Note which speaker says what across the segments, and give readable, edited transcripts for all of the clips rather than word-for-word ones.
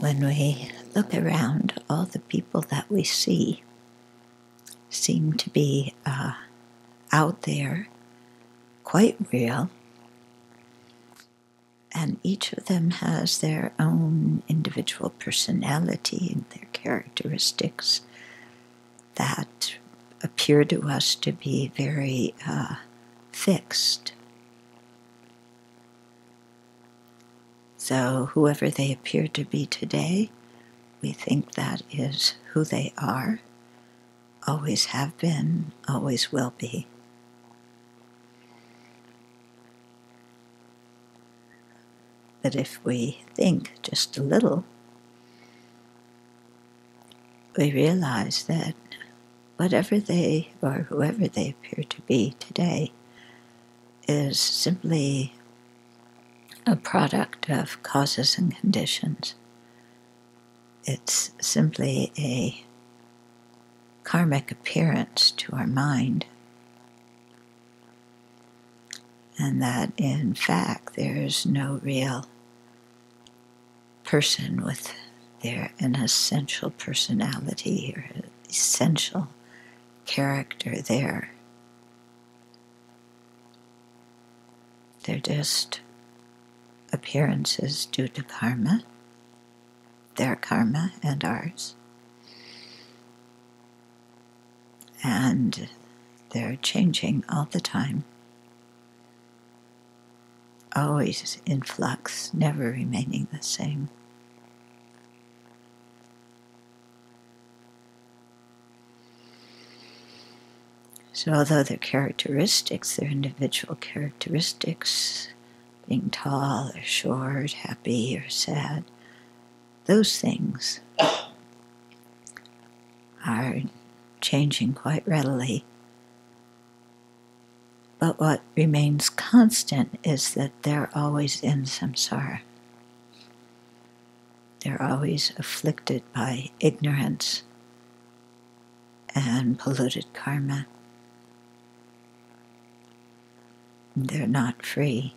Speaker 1: When we look around, all the people that we see seem to be out there, quite real, and each of them has their own individual personality and their characteristics that appear to us to be very fixed. So whoever they appear to be today, we think that is who they are, always have been, always will be. But if we think just a little, we realize that whatever they or whoever they appear to be today is simply a product of causes and conditions. It's simply a karmic appearance to our mind, and that in fact there's no real person with an essential personality or essential character there. They're just appearances due to karma, their karma and ours. And they're changing all the time, always in flux, never remaining the same. So although their characteristics, their individual characteristics, being tall or short, happy or sad, those things are changing quite readily. But what remains constant is that they're always in samsara. They're always afflicted by ignorance and polluted karma. They're not free.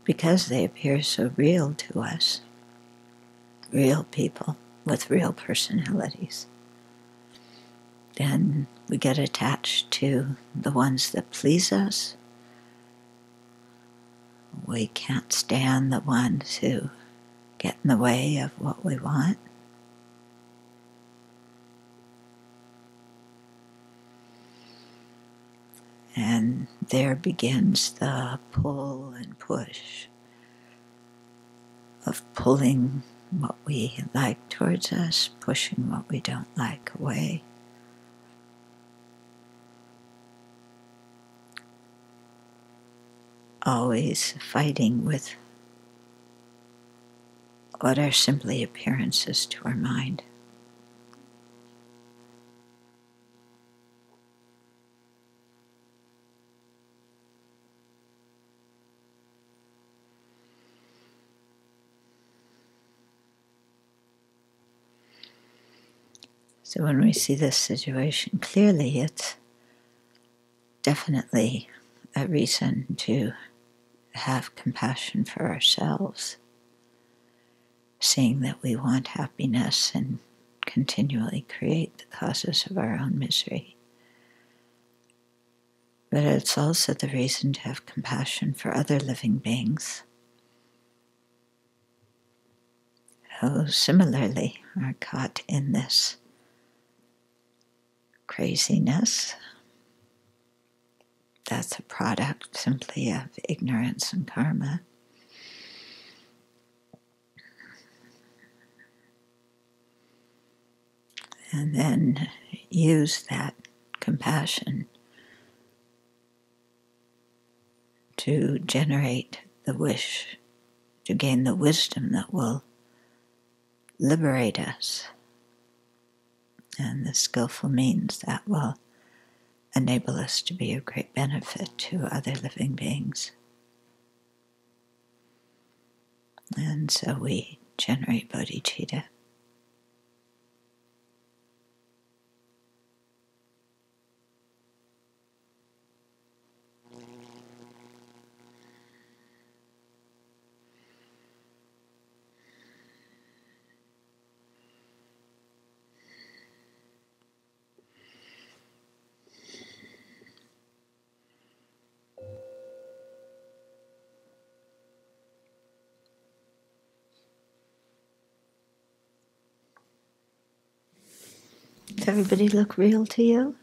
Speaker 1: Because they appear so real to us, real people with real personalities, then we get attached to the ones that please us. We can't stand the ones who get in the way of what we want. And there begins the pull and push of pulling what we like towards us, pushing what we don't like away. Always fighting with what are simply appearances to our mind. So when we see this situation clearly, it's definitely a reason to have compassion for ourselves, seeing that we want happiness and continually create the causes of our own misery. But it's also the reason to have compassion for other living beings who similarly are caught in this craziness that's a product simply of ignorance and karma. And then use that compassion to generate the wish to gain the wisdom that will liberate us, and the skillful means that will enable us to be of great benefit to other living beings. And so we generate bodhicitta. Does everybody look real to you?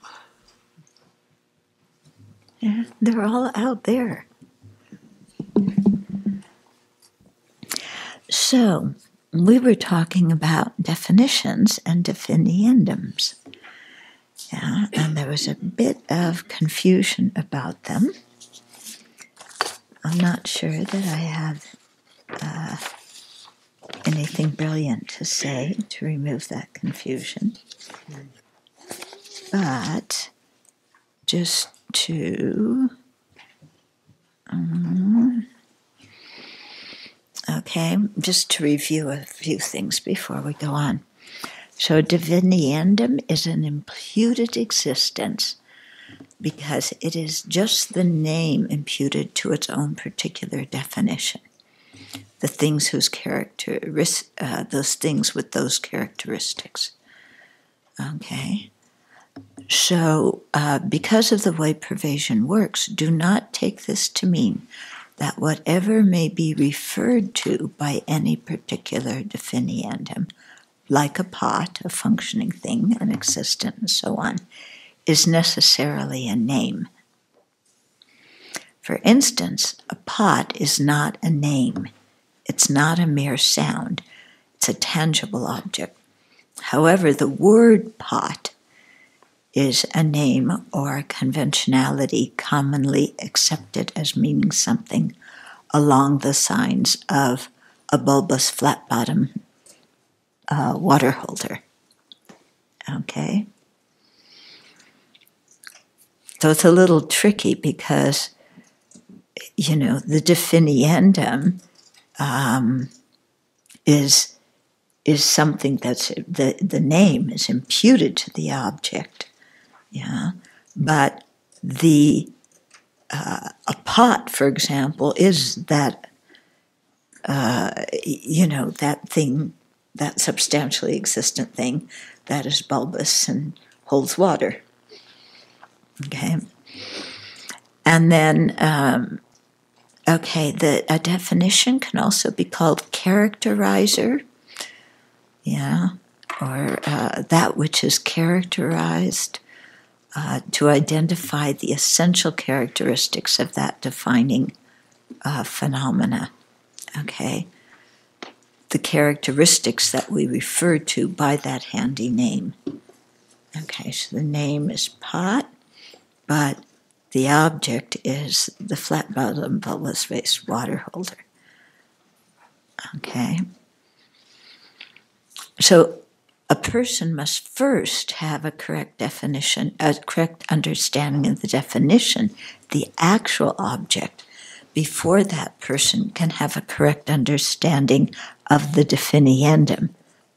Speaker 1: Yeah, they're all out there. So, we were talking about definitions and definiendums. Yeah, and there was a bit of confusion about them. I'm not sure that I have anything brilliant to say to remove that confusion. But just to... okay, just to review a few things before we go on. So definiendum is an imputed existence because it is just the name imputed to its own particular definition. The things whose those things with those characteristics. Okay. So, because of the way pervasion works, do not take this to mean that whatever may be referred to by any particular definiendum, like a pot, a functioning thing, an existent, and so on, is necessarily a name. For instance, a pot is not a name. It's not a mere sound. It's a tangible object. However, the word pot is a name or a conventionality commonly accepted as meaning something along the lines of a bulbous flat-bottom water holder. Okay? So it's a little tricky because, the definiendum is something that's, the name is imputed to the object. Yeah, but a pot, for example, is that that thing, that substantially existent thing that is bulbous and holds water. Okay, and then a definition can also be called characterizer. Yeah, or that which is characterized. To identify the essential characteristics of that defining phenomena. Okay? The characteristics that we refer to by that handy name. Okay, so the name is pot, but the object is the flat-bottom bulbous-faced water holder. Okay? So, a person must first have a correct definition, a correct understanding of the definition, the actual object, before that person can have a correct understanding of the definiendum,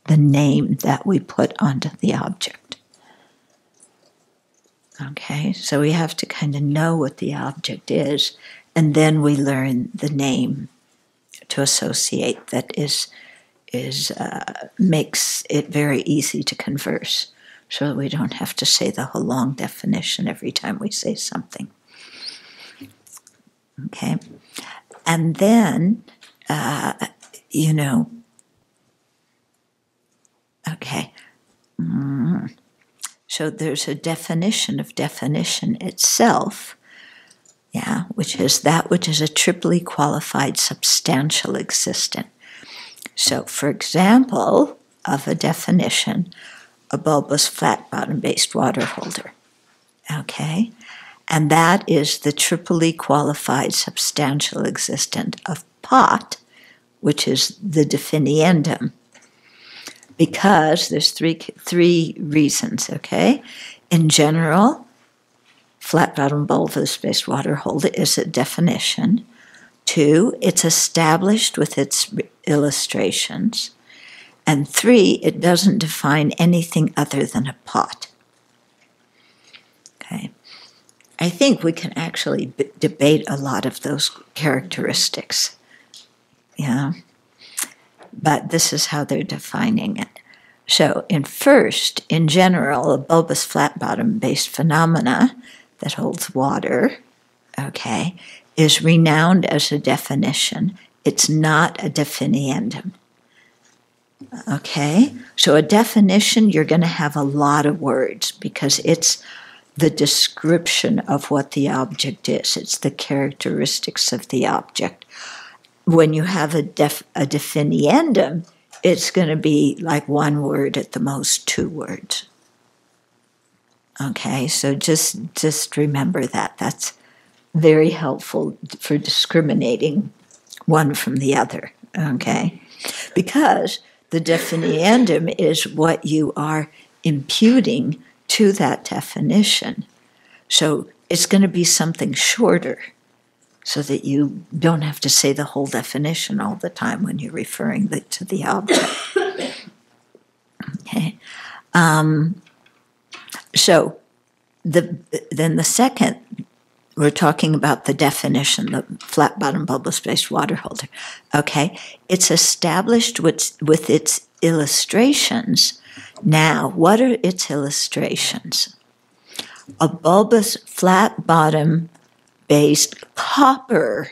Speaker 1: the name that we put onto the object. Okay, so we have to kind of know what the object is, and then we learn the name to associate that makes it very easy to converse, so that we don't have to say the whole long definition every time we say something. Okay, and then okay. So there's a definition of definition itself, yeah, which is that which is a triply qualified substantial existent. So, for example, of a definition, a bulbous flat-bottom-based water holder. Okay? And that is the triply qualified substantial existent of pot, which is the definiendum. Because there's three reasons, okay? In general, flat-bottom bulbous-based water holder is a definition. 2, it's established with its illustrations. And 3, it doesn't define anything other than a pot. Okay. I think we can actually debate a lot of those characteristics. Yeah. But this is how they're defining it. So, in general, a bulbous flat-bottom-based phenomena that holds water, okay, is renowned as a definition. It's not a definiendum. Okay? So a definition, you're going to have a lot of words because it's the description of what the object is. It's the characteristics of the object. When you have a definiendum, it's going to be like one word, at the most 2 words. Okay, so just remember that. That's very helpful for discriminating one from the other. Okay, because the definiendum is what you are imputing to that definition. So it's going to be something shorter so that you don't have to say the whole definition all the time when you're referring to the object. Okay. So then the second, we're talking about the definition, the flat-bottom bulbous-based water holder. Okay, it's established with its illustrations. Now, what are its illustrations? A bulbous flat-bottom-based copper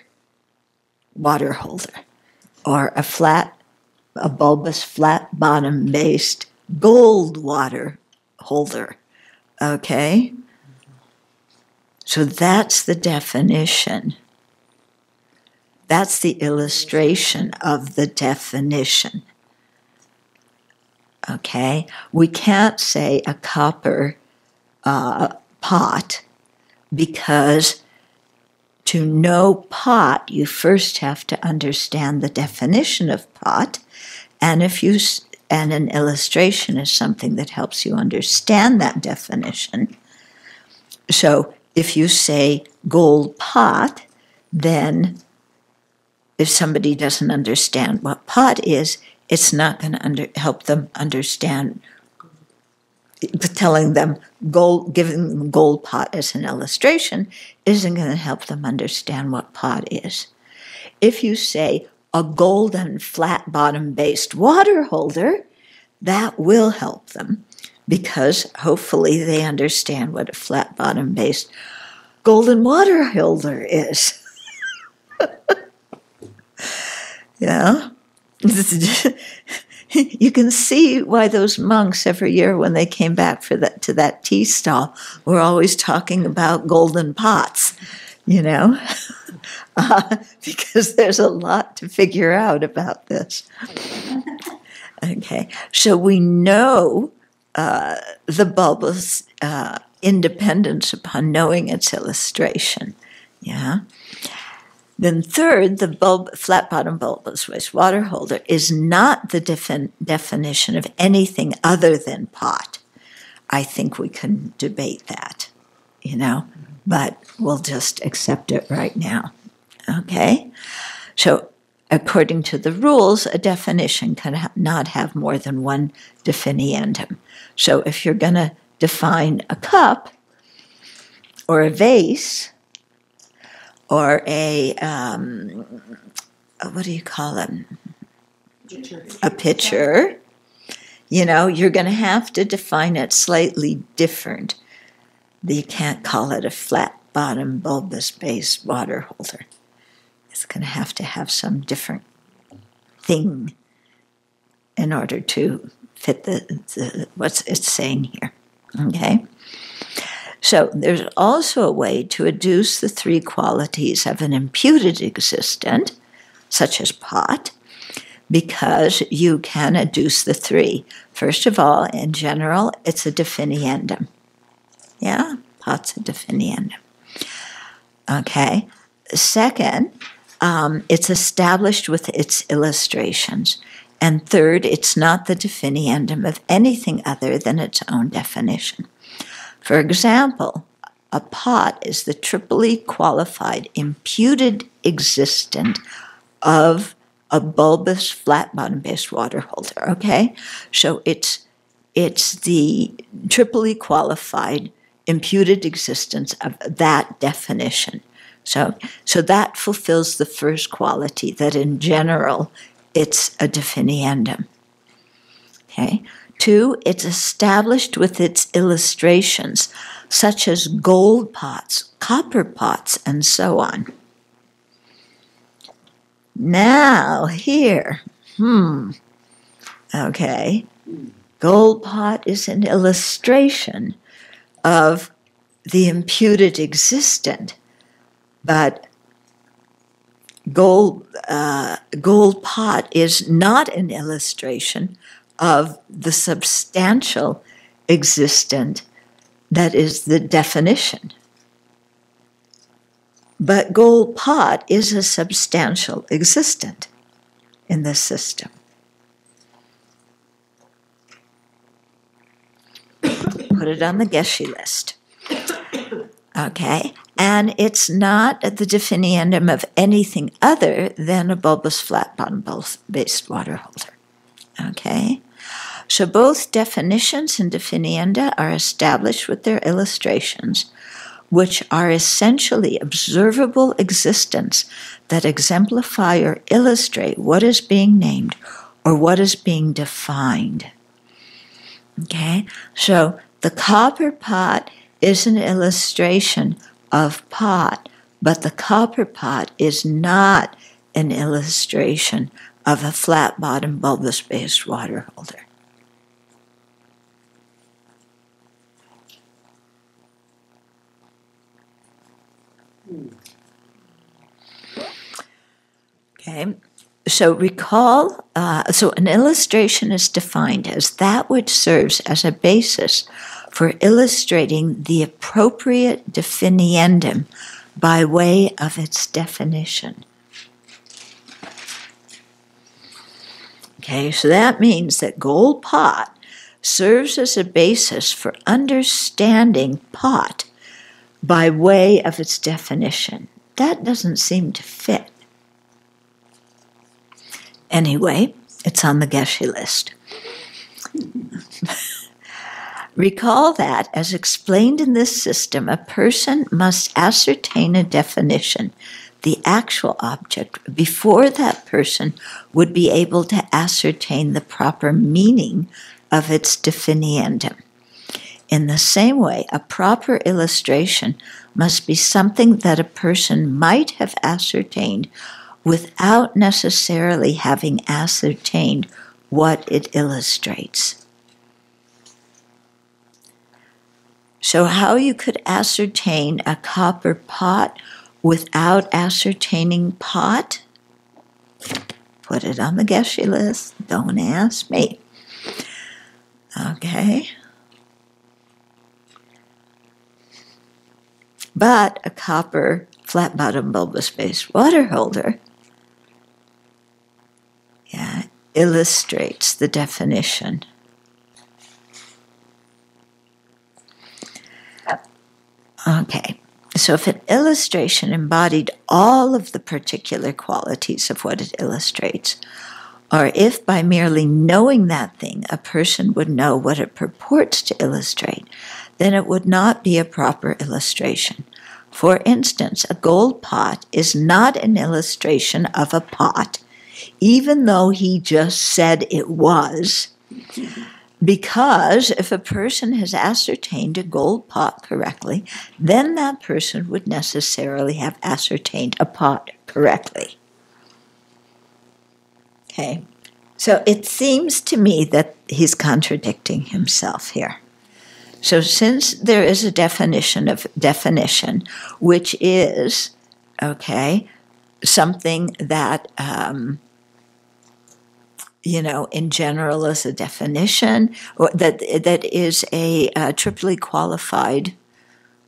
Speaker 1: water holder, or a bulbous flat-bottom-based gold water holder. Okay? So that's the definition. That's the illustration of the definition. Okay? We can't say a copper pot, because to know pot, you first have to understand the definition of pot, and an illustration is something that helps you understand that definition. So if you say gold pot, then if somebody doesn't understand what pot is, it's not going to help them understand. Telling them giving them gold pot as an illustration isn't going to help them understand what pot is. If you say a golden flat-bottom-based water holder, that will help them, because hopefully they understand what a flat-bottom-based golden water holder is. Yeah. You can see why those monks every year when they came back to that tea stall were always talking about golden pots, because there's a lot to figure out about this. Okay, so we know the bulbous independence upon knowing its illustration. Yeah. Then third, the flat-bottom bulbous water holder is not the definition of anything other than pot. I think we can debate that, but we'll just accept it right now. Okay? So according to the rules, a definition cannot have more than one definiendum. So if you're going to define a cup or a vase, or a, what do you call them? A pitcher. You're going to have to define it slightly different. You can't call it a flat-bottom bulbous-based water holder. It's going to have some different thing in order to fit what it's saying here. Okay? So there's also a way to adduce the 3 qualities of an imputed existent, such as pot, because you can adduce the 3. First of all, in general, it's a definiendum. Yeah, pot's a definiendum. Okay. Second, it's established with its illustrations. And third, it's not the definiendum of anything other than its own definition. For example, a pot is the triply qualified imputed existent of a bulbous flat-bottom-based water holder, okay? So it's the triply qualified imputed existence of that definition. So that fulfills the first quality, that in general it's a definiendum. Okay? 2, it's established with its illustrations, such as gold pots, copper pots, and so on. Now, here, okay, gold pot is an illustration of the imputed existent, but gold pot is not an illustration of the substantial existent that is the definition. But gold pot is a substantial existent in this system. Put it on the Geshe list. Okay, and it's not the definiendum of anything other than a bulbous flat-bottom-based water holder. Okay, so both definitions and definienda are established with their illustrations, which are essentially observable existents that exemplify or illustrate what is being named or what is being defined. Okay, so the copper pot is an illustration of pot, but the copper pot is not an illustration of a flat-bottom bulbous-based water holder. Okay, so recall, so an illustration is defined as that which serves as a basis for illustrating the appropriate definiendum by way of its definition. Okay, so that means that gold pot serves as a basis for understanding pot by way of its definition. That doesn't seem to fit. Anyway, it's on the Geshe list. Recall that, as explained in this system, a person must ascertain a definition, the actual object, before that person would be able to ascertain the proper meaning of its definiendum. In the same way, a proper illustration must be something that a person might have ascertained without necessarily having ascertained what it illustrates. So how you could ascertain a copper pot without ascertaining pot? Put it on the Geshe list. Don't ask me. Okay. But a copper flat-bottom bulbous-based water holder illustrates the definition. Okay, so if an illustration embodied all of the particular qualities of what it illustrates, or if by merely knowing that thing a person would know what it purports to illustrate, then it would not be a proper illustration. For instance, a gold pot is not an illustration of a pot, even though he just said it was, because if a person has ascertained a gold pot correctly, then that person would necessarily have ascertained a pot correctly. Okay, so it seems to me that he's contradicting himself here. So since there is a definition of definition, which is, okay, something that, in general is a definition, or that is a triply qualified,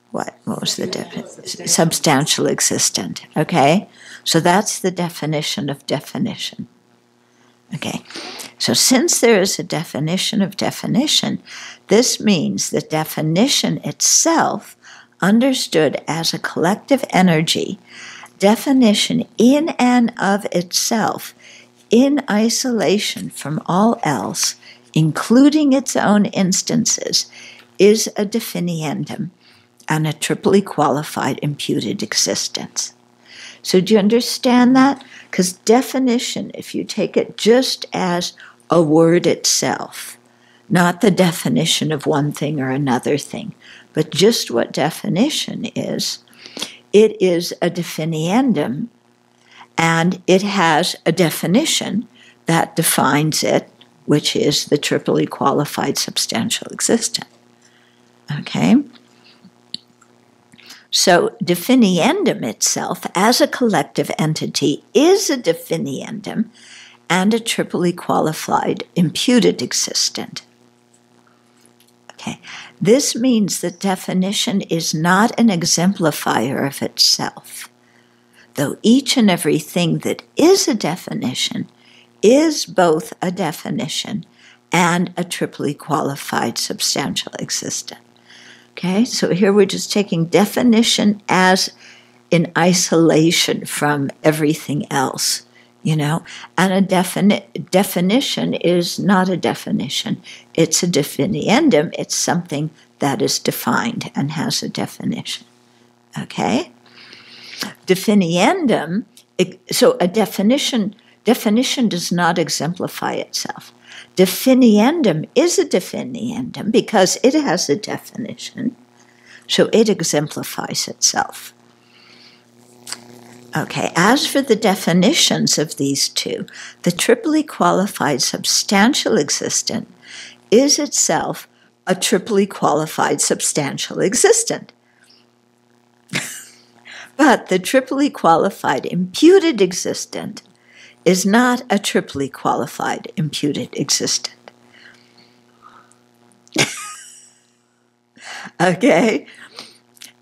Speaker 1: what was the definition? Substantial existent, okay? So that's the definition of definition. Okay, so since there is a definition of definition, this means that definition itself understood as a collective energy, definition in and of itself, in isolation from all else, including its own instances, is a definiendum and a triply qualified imputed existence. So do you understand that? Because definition, if you take it just as a word itself, not the definition of one thing or another thing, but just what definition is, it is a definiendum, and it has a definition that defines it, which is the triply qualified substantial existent. Okay? So definiendum itself, as a collective entity, is a definiendum and a triply qualified imputed existent. Okay. This means that definition is not an exemplifier of itself, though each and every thing that is a definition is both a definition and a triply qualified substantial existent. Okay, so here we're just taking definition as in isolation from everything else, and a definition is not a definition. It's a definiendum. It's something that is defined and has a definition. Okay? Definiendum, so a definition does not exemplify itself. Definiendum is a definiendum because it has a definition, so it exemplifies itself. Okay, as for the definitions of these two, the triply qualified substantial existent is itself a triply qualified substantial existent. But the triply qualified imputed existent is not a triply qualified imputed existent. Okay?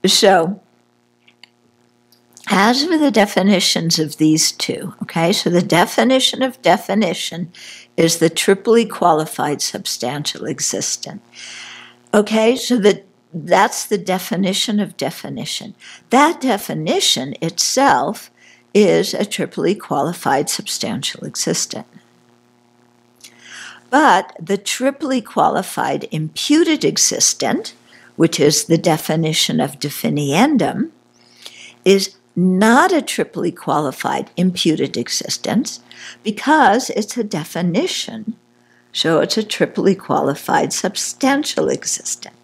Speaker 1: So, as for the definitions of these two, okay, so the definition of definition is the triply qualified substantial existent. Okay, so that's the definition of definition. That definition itself is a triply qualified substantial existent. But the triply qualified imputed existent, which is the definition of definiendum, is not a triply qualified imputed existence because it's a definition, so it's a triply qualified substantial existence.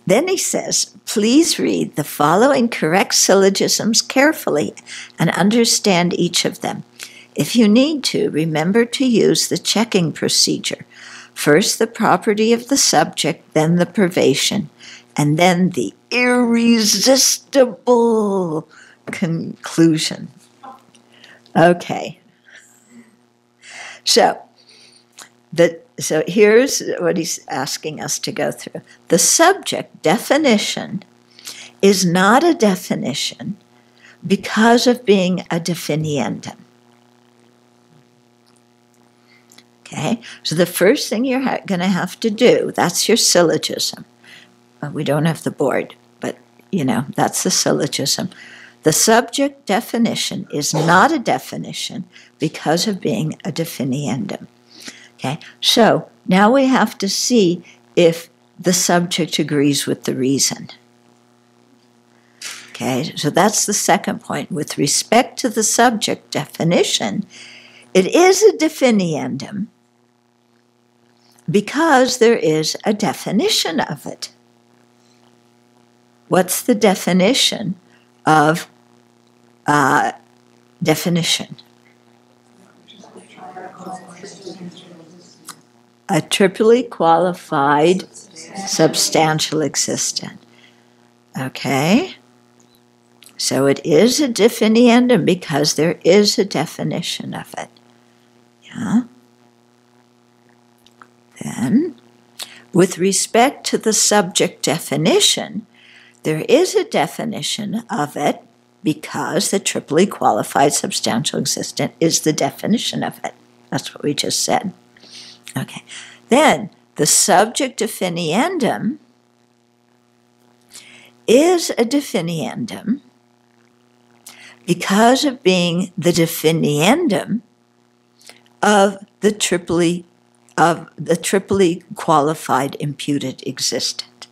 Speaker 1: Then he says, please read the following correct syllogisms carefully and understand each of them. If you need to, remember to use the checking procedure. First the property of the subject, then the privation, and then the irresistible conclusion. Okay. So here's what he's asking us to go through. The subject definition is not a definition because of being a definiendum. Okay, so the first thing you're going to have to do, that's your syllogism. We don't have the board, but, that's the syllogism. The subject definition is not a definition because of being a definiendum. Okay, so now we have to see if the subject agrees with the reason. Okay, so that's the second point. With respect to the subject definition, it is a definiendum because there is a definition of it. What's the definition of definition? A triply qualified substantial existent. Okay? So it is a definiendum because there is a definition of it. Yeah? Then, with respect to the subject definition, there is a definition of it because the triply qualified substantial existent is the definition of it. That's what we just said. Okay. Then, the subject definiendum is a definiendum because of being the definiendum of the triply qualified imputed existent.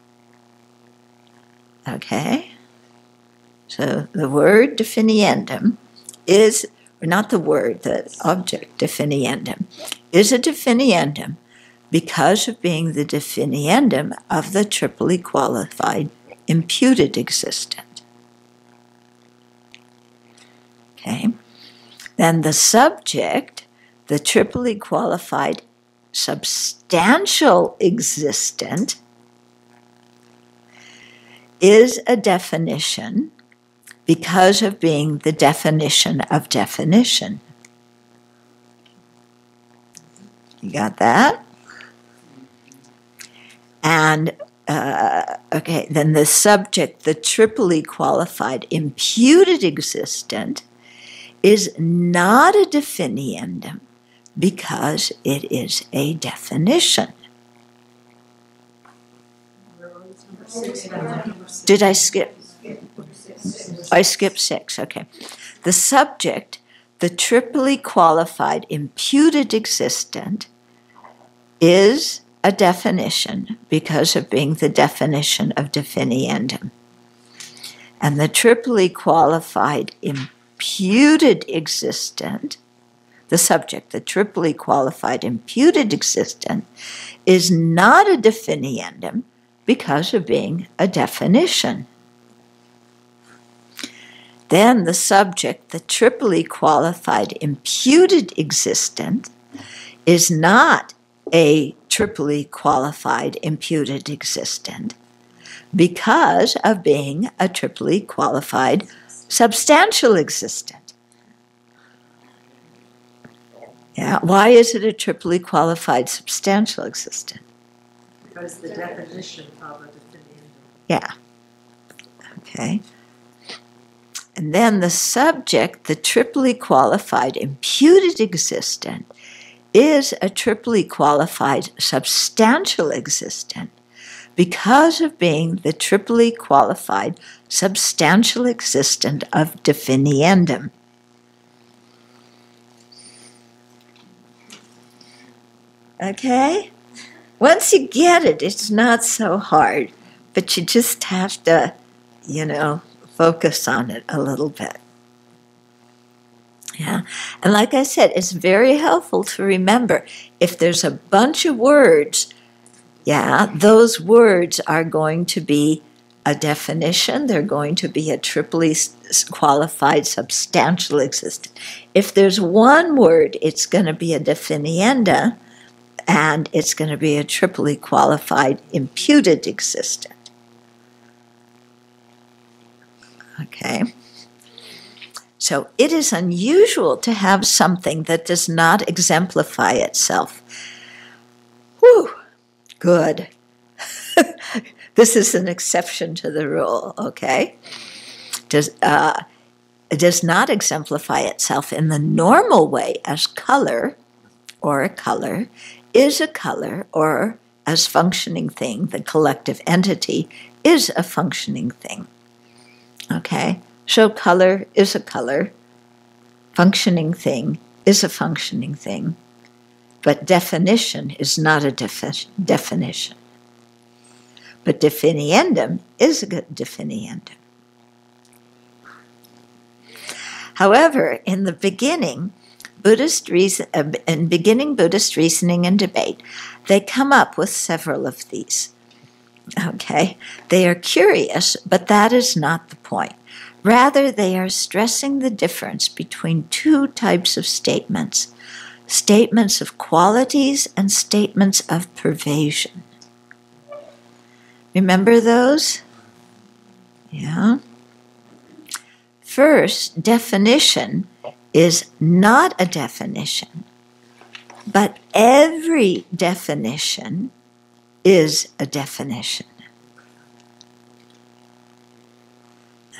Speaker 1: Okay? So the word definiendum is, or not the word, the object definiendum, is a definiendum because of being the definiendum of the triply qualified imputed existent. Okay? Then the subject, the triply qualified substantial existent, is a definition because of being the definition of definition. You got that? And, okay, then the subject, the triply qualified imputed existent, is not a definiendum because it is a definition. Did I skip? I skipped 6, okay. The subject, the triply qualified imputed existent, is a definition because of being the definition of definiendum. And the triply qualified imputed existent, the subject, the triply qualified imputed existent, is not a definiendum because of being a definition. Then the subject, the triply qualified imputed existent, is not a triply qualified imputed existent because of being a triply qualified substantial existent. Yeah, why is it a triply qualified substantial existent?
Speaker 2: Because the definition of a definiendum.
Speaker 1: Yeah. Okay. And then the subject, the triply qualified imputed existent, is a triply qualified substantial existent because of being the triply qualified substantial existent of definiendum. Okay? Once you get it, it's not so hard, but you just have to, focus on it a little bit. Yeah, and like I said, it's very helpful to remember if there's a bunch of words, those words are going to be a definition, they're going to be a triply qualified substantial existent. If there's one word, it's going to be a definienda, and it's going to be a triply qualified imputed existent. Okay? So it is unusual to have something that does not exemplify itself. Whew, good. This is an exception to the rule, okay? It does not exemplify itself in the normal way as color, or a color, is a color, or as functioning thing, the collective entity is a functioning thing. Okay? So color is a color, functioning thing is a functioning thing, but definition is not a definition. But definiendum is a definiendum. However, in the beginning, Buddhist reasoning and debate, they come up with several of these. Okay? They are curious, but that is not the point. Rather, they are stressing the difference between two types of statements: statements of qualities and statements of pervasion. Remember those? Yeah. First, definition is not a definition, but every definition is a definition.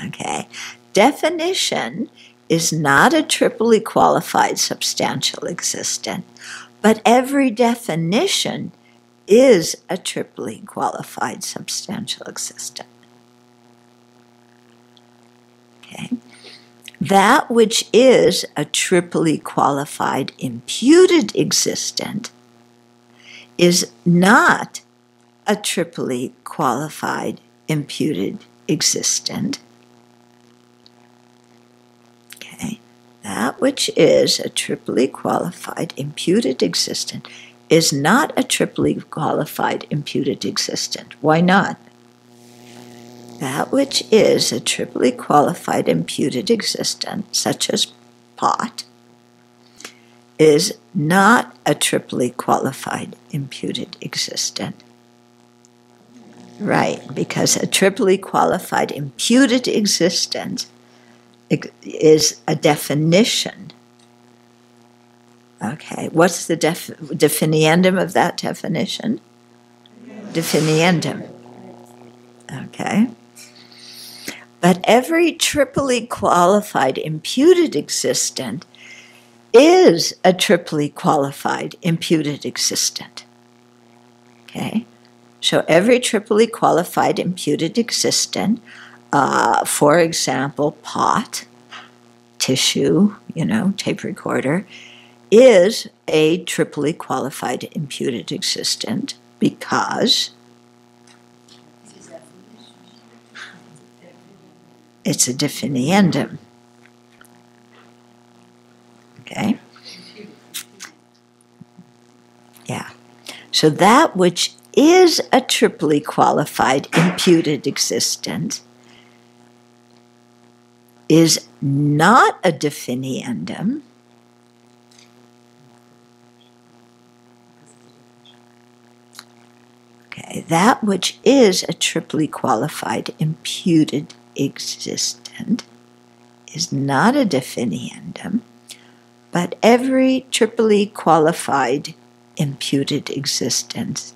Speaker 1: Okay? Definition is not a triply qualified substantial existent, but every definition is a triply qualified substantial existent. that which is a triply qualified imputed existent is not a triply qualified imputed existent. Okay, that which is a triply qualified imputed existent is not a triply qualified imputed existent. Why not? That which is a triply qualified imputed existent, such as pot, is not a triply qualified imputed existent. Right, because a triply qualified imputed existence is a definition. Okay, what's the definiendum of that definition? Definiendum. Okay. But every triply qualified imputed existent is a triply qualified imputed existent. Okay? So every triply qualified imputed existent, for example, pot, tissue, tape recorder, is a triply qualified imputed existent because it's a definiendum. Okay? Yeah. So that which is a triply qualified imputed existence is not a definiendum. Okay, that which is a triply qualified imputed existent is not a definiendum, but every triply qualified imputed existence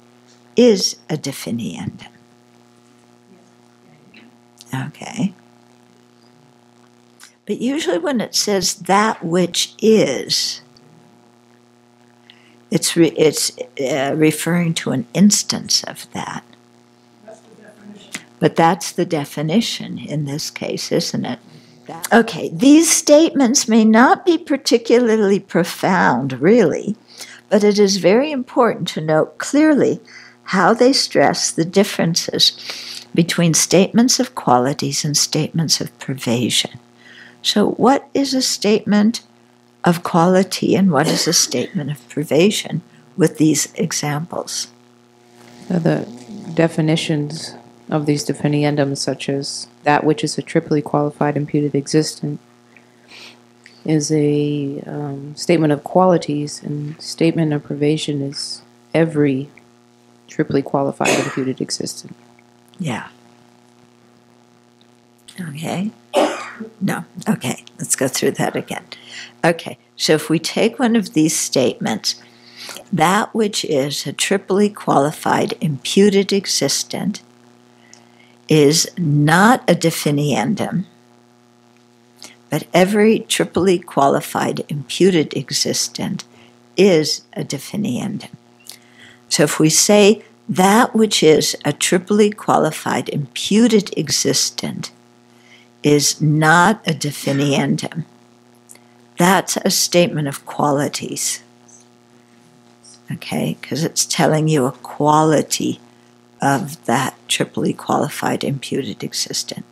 Speaker 1: is a definiendum. Okay. But usually when it says that which is, it's referring to an instance of that. But that's the definition in this case, isn't it? Okay, these statements may not be particularly profound, really, but it is very important to note clearly how they stress the differences between statements of qualities and statements of pervasion. So what is a statement of quality and what is a statement of pervasion with these examples?
Speaker 3: The definitions of these definiendums, such as that which is a triply qualified imputed existent, is a statement of qualities, and statement of pervasion is every triply qualified imputed existent.
Speaker 1: Yeah. Okay. No. Okay. Let's go through that again. Okay. So if we take one of these statements, that which is a triply qualified imputed existent is not a definiendum, but every triply qualified imputed existent is a definiendum. So if we say that which is a triply qualified imputed existent is not a definiendum, that's a statement of qualities. Okay, because it's telling you a quality of that triply qualified imputed existent.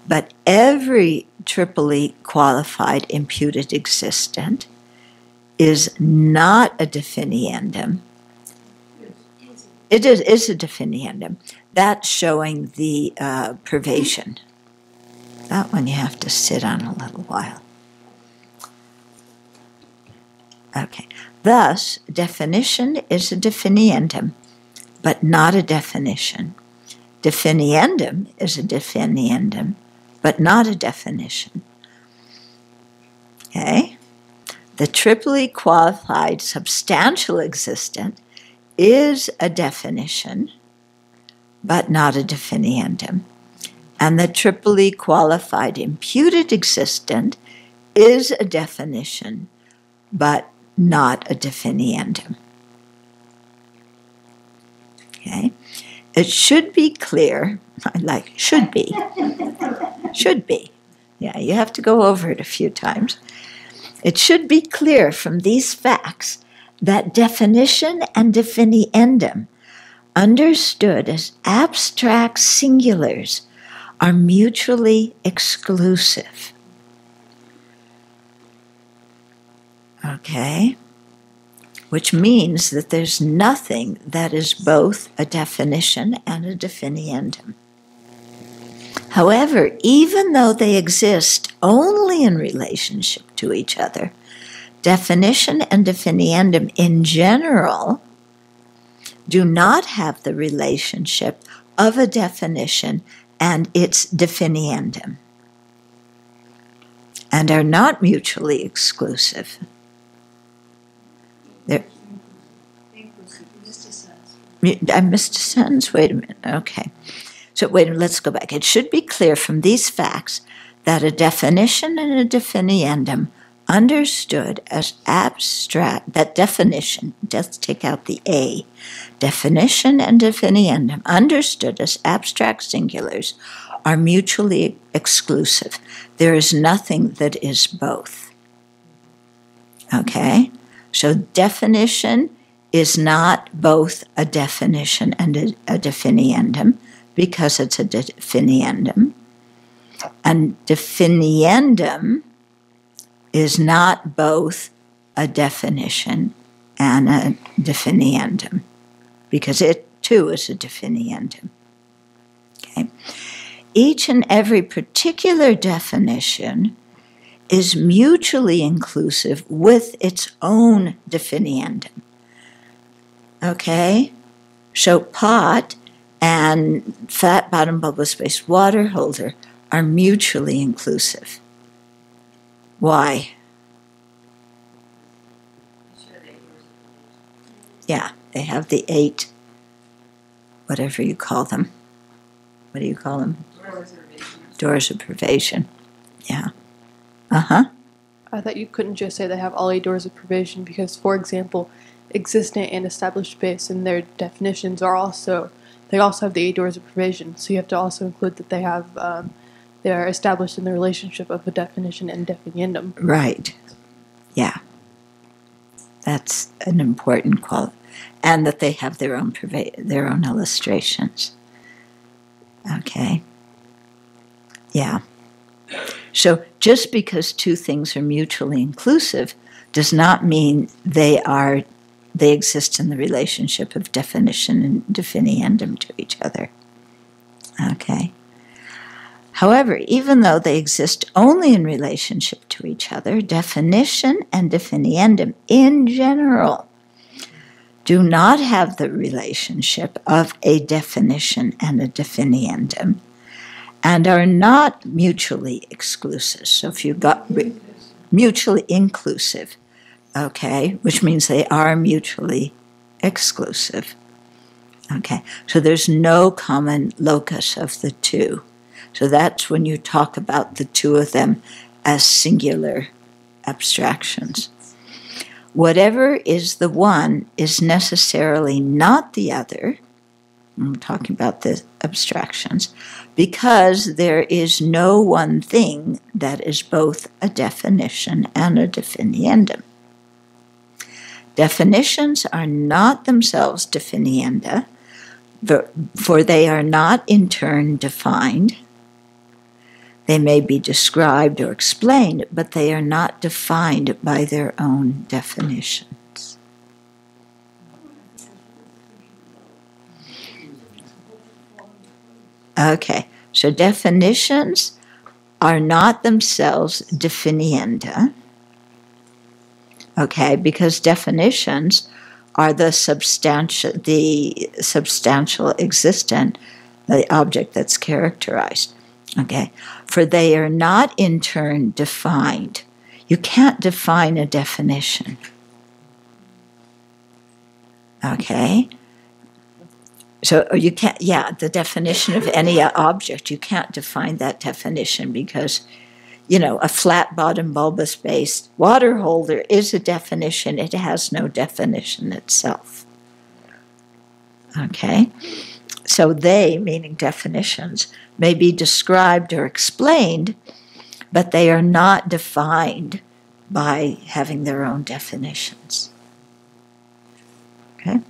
Speaker 1: But every triply qualified imputed existent is not a definiendum. It is a definiendum. That's showing the pervasion. That one you have to sit on a little while. Okay. Thus, definition is a definiendum, but not a definition. Definiendum is a definiendum, but not a definition. Okay? The triply qualified substantial existent is a definition, but not a definiendum. And the triply qualified imputed existent is a definition, but not a definiendum. Okay? It should be clear, should be. Yeah, you have to go over it a few times. It should be clear from these facts that definition and definiendum, understood as abstract singulars, are mutually exclusive. Okay? Which means that there's nothing that is both a definition and a definiendum. However, even though they exist only in relationship to each other, definition and definiendum in general do not have the relationship of a definition and its definiendum, and are not mutually exclusive. I missed a sentence. Wait a minute. Okay. So let's go back. It should be clear from these facts that a definition and a definiendum, understood as abstract, that definition, just take out the A, definition and definiendum, understood as abstract singulars, are mutually exclusive. There is nothing that is both. Okay? So definition is not both a definition and a definiendum, because it's a definiendum. And definiendum is not both a definition and a definiendum, because it too is a definiendum. Okay? Each and every particular definition is mutually inclusive with its own definiendum. Okay? So pot and flat bottom bubble space water holder are mutually inclusive. Why? Yeah, they have the 8, whatever you call them. What do you call them? Doors of privation. Yeah. Uh-huh.
Speaker 4: I thought you couldn't just say they have all 8 doors of privation because, for example, existent and established space and their definitions are also, they also have the 8 doors of privation. So you have to also include that they have, they are established in the relationship of a definition and definiendum.
Speaker 1: Right. Yeah. That's an important quality. And that they have their own illustrations. Okay. Yeah. So just because two things are mutually inclusive does not mean they exist in the relationship of definition and definiendum to each other. Okay. However, even though they exist only in relationship to each other, definition and definiendum in general do not have the relationship of a definition and a definiendum, and are not mutually exclusive. So if you've got mutually inclusive, okay, which means they are mutually exclusive. Okay, so there's no common locus of the two. So that's when you talk about the two of them as singular abstractions. Whatever is the one is necessarily not the other. I'm talking about the abstractions, because there is no one thing that is both a definition and a definiendum. Definitions are not themselves definienda, for they are not in turn defined. They may be described or explained, but they are not defined by their own definitions. Okay, so definitions are not themselves definienda, okay, because definitions are the substantial existent, the object that's characterized. Okay, for they are not in turn defined. You can't define a definition. Okay? So you can't, the definition of any object, you can't define that definition because, a flat bottom bulbous based water holder is a definition. It has no definition itself. Okay? So they, meaning definitions, may be described or explained, but they are not defined by having their own definitions. Okay?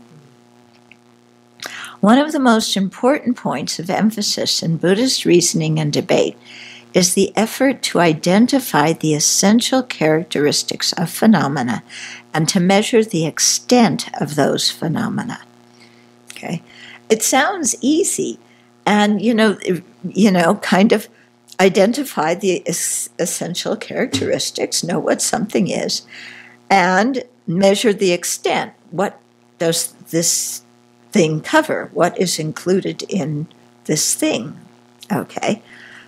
Speaker 1: One of the most important points of emphasis in Buddhist reasoning and debate is the effort to identify the essential characteristics of phenomena and to measure the extent of those phenomena. Okay? It sounds easy, and kind of identify the essential characteristics, know what something is, and measure the extent. What does this thing cover? What is included in this thing? Okay?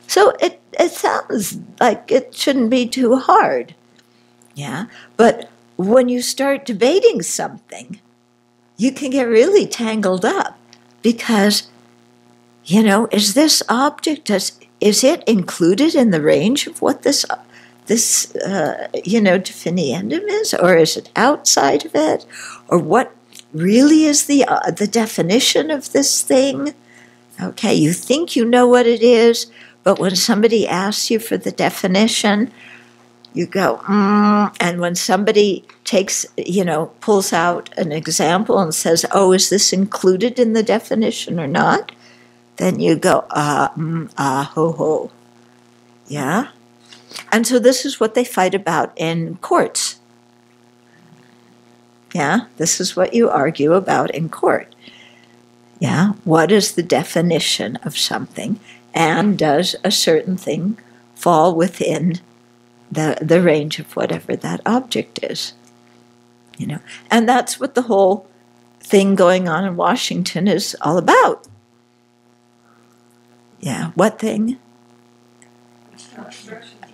Speaker 1: So it sounds like it shouldn't be too hard. Yeah? But when you start debating something, you can get really tangled up because, is this object, is it included in the range of what this definiendum is, or is it outside of it, or what really is the definition of this thing? Okay, you think you know what it is, but when somebody asks you for the definition, you go, and when somebody pulls out an example and says, oh, is this included in the definition or not? Then you go, ho. Yeah? And so this is what they fight about in courts. Yeah? This is what you argue about in court. Yeah? What is the definition of something? And does a certain thing fall within the range of whatever that object is? And that's what the whole thing going on in Washington is all about. Yeah, what thing?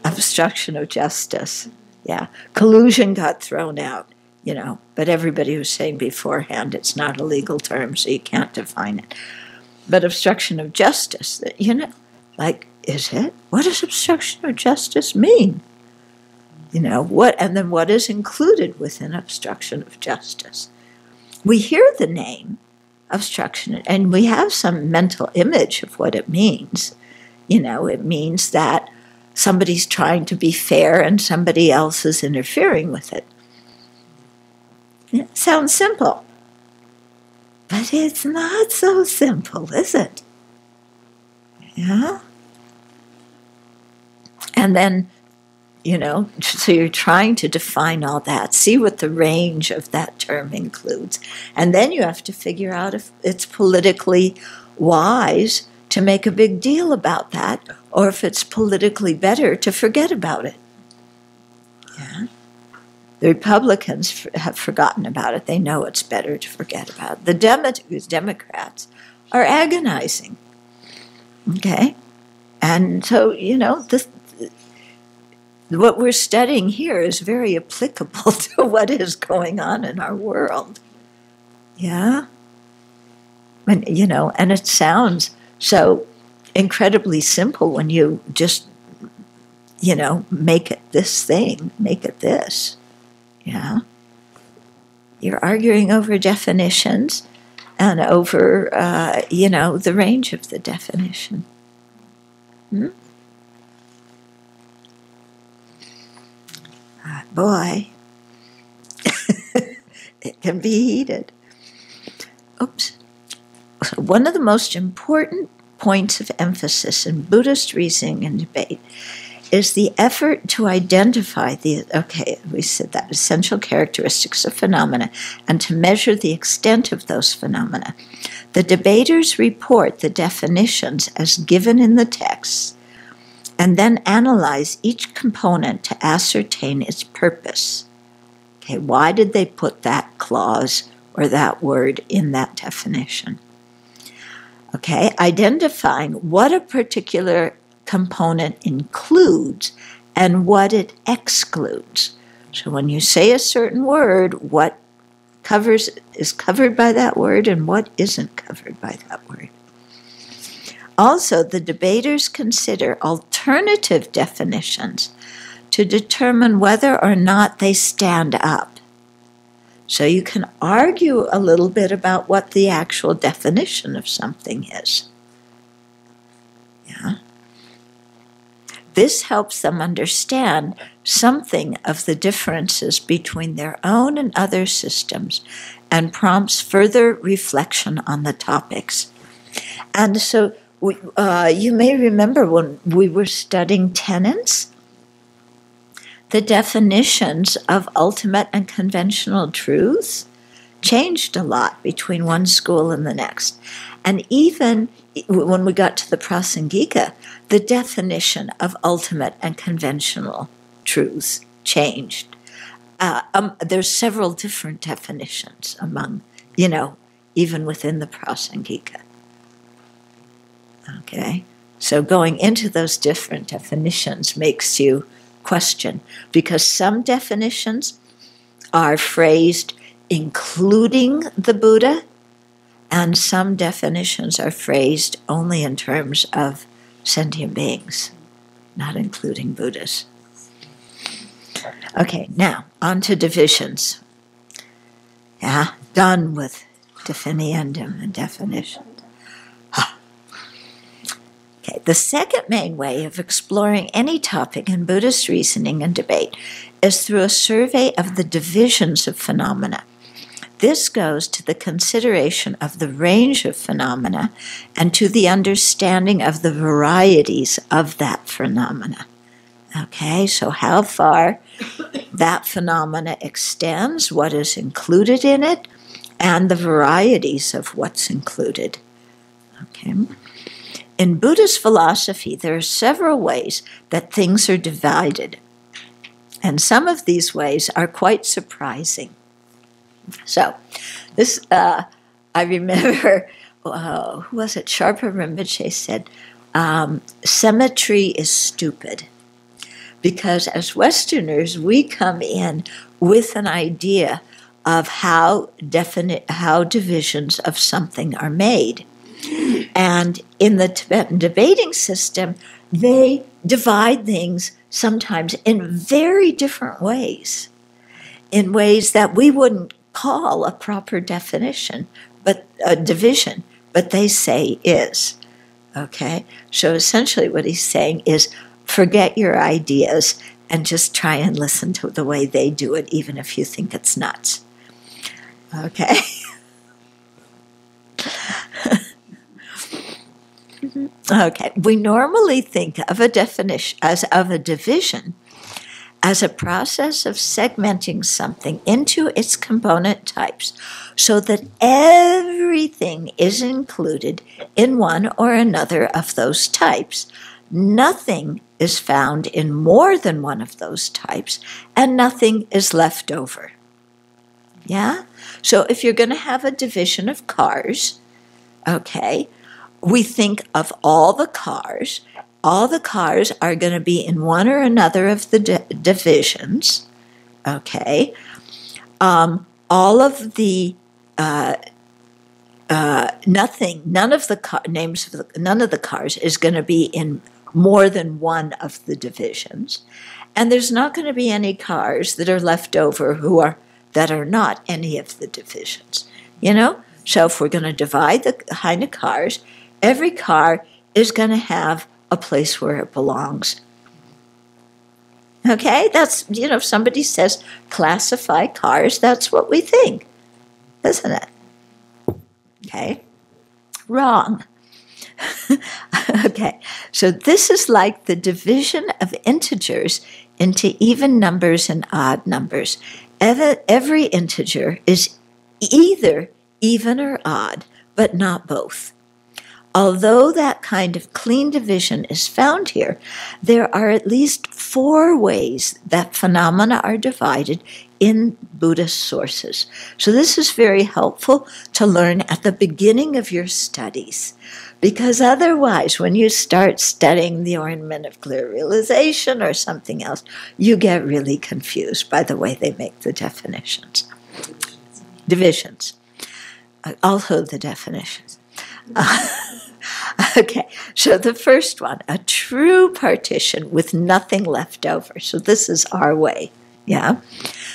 Speaker 1: Obstruction of justice. Yeah, collusion got thrown out, but everybody was saying beforehand it's not a legal term, so you can't define it. But obstruction of justice, is it? What does obstruction of justice mean? And then what is included within obstruction of justice? We hear the name obstruction, and we have some mental image of what it means. It means that somebody's trying to be fair and somebody else is interfering with it. It sounds simple, but it's not so simple, is it? Yeah? And then, so you're trying to define all that, see what the range of that term includes. And then you have to figure out if it's politically wise to make a big deal about that, or if it's politically better to forget about it. Yeah. The Republicans have forgotten about it. They know it's better to forget about it. The Democrats are agonizing. Okay? And so, what we're studying here is very applicable to what is going on in our world. Yeah? And it sounds so incredibly simple when you just, make it this thing, make it this. Yeah? You're arguing over definitions and over, the range of the definition. Boy, it can be heated. Oops. So one of the most important points of emphasis in Buddhist reasoning and debate is the effort to identify we said that, essential characteristics of phenomena and to measure the extent of those phenomena. The debaters report the definitions as given in the text and then analyze each component to ascertain its purpose. Okay, why did they put that clause or that word in that definition? Okay, identifying what a particular component includes and what it excludes. So when you say a certain word, what is covered by that word and what isn't covered by that word. Also, the debaters consider alternative definitions to determine whether or not they stand up. So you can argue a little bit about what the actual definition of something is. Yeah. This helps them understand something of the differences between their own and other systems and prompts further reflection on the topics. And so you may remember when we were studying tenets, the definitions of ultimate and conventional truths changed a lot between one school and the next. And even when we got to the Prasangika, the definition of ultimate and conventional truths changed. There's several different definitions among, even within the Prasangika. Okay, so going into those different definitions makes you question, because some definitions are phrased including the Buddha, and some definitions are phrased only in terms of sentient beings, not including Buddhas. Okay, now on to divisions. Yeah, done with definiendum and definition. Okay, the second main way of exploring any topic in Buddhist reasoning and debate is through a survey of the divisions of phenomena. This goes to the consideration of the range of phenomena and to the understanding of the varieties of that phenomena. Okay, so how far that phenomena extends, what is included in it, and the varieties of what's included. Okay. In Buddhist philosophy, there are several ways that things are divided, and some of these ways are quite surprising. So, this, I remember, who was it? Sharpa Rinpoche said, symmetry is stupid. Because as Westerners, we come in with an idea of how divisions of something are made. And in the Tibetan debating system, they divide things sometimes in very different ways, in ways that we wouldn't call a proper definition, but a division, but they say is. Okay? So essentially what he's saying is forget your ideas and just try and listen to the way they do it, even if you think it's nuts. Okay? Okay, we normally think of a division as a process of segmenting something into its component types so that everything is included in one or another of those types. Nothing is found in more than one of those types, and nothing is left over. Yeah? So if you're going to have a division of cars, okay, we think of all the cars. All the cars are going to be in one or another of the divisions. Okay. All of the none of the cars is going to be in more than one of the divisions, and there's not going to be any cars that are left over that are not any of the divisions. So if we're going to divide the kind of cars, every car is going to have a place where it belongs. Okay? That's, if somebody says classify cars, that's what we think, isn't it? Okay? Wrong. Okay, so this is like the division of integers into even numbers and odd numbers. Every integer is either even or odd, but not both. Although that kind of clean division is found here, there are at least 4 ways that phenomena are divided in Buddhist sources. So this is very helpful to learn at the beginning of your studies, because otherwise, when you start studying the ornament of clear realization or something else, you get really confused by the way they make the definitions. Divisions. Also the definitions. Okay, so the first one, a true partition with nothing left over. So this is our way, yeah?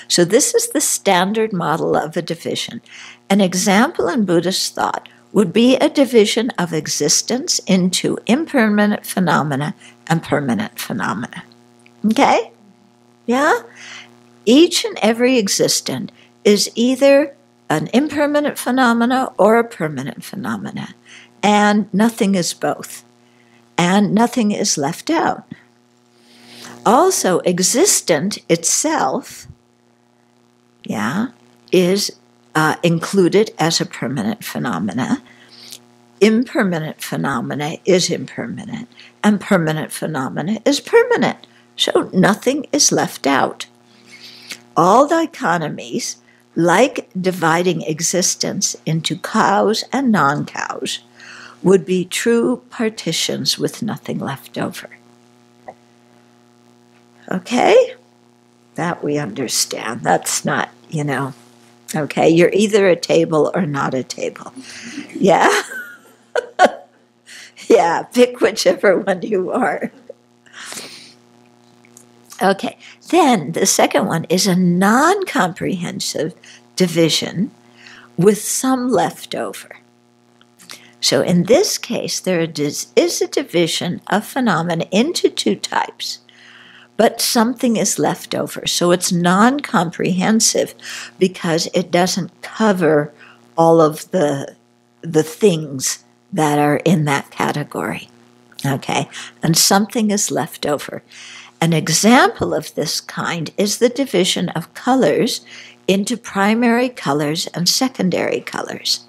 Speaker 1: So this is the standard model of a division. An example in Buddhist thought would be a division of existence into impermanent phenomena and permanent phenomena. Okay? Yeah? Each and every existent is either an impermanent phenomena or a permanent phenomena, and nothing is both, and nothing is left out. Also, existent itself, is included as a permanent phenomena. Impermanent phenomena is impermanent, and permanent phenomena is permanent. So nothing is left out. All dichotomies, like dividing existence into cows and non-cows, would be true partitions with nothing left over. Okay? That we understand. That's not, okay, you're either a table or not a table. Yeah? Yeah, pick whichever one you are. Okay, then the second one is a non-comprehensive division with some leftover. So in this case, there is a division of phenomena into two types, but something is left over. So it's non-comprehensive because it doesn't cover all of the things that are in that category. Okay, and something is left over. An example of this kind is the division of colors into primary colors and secondary colors.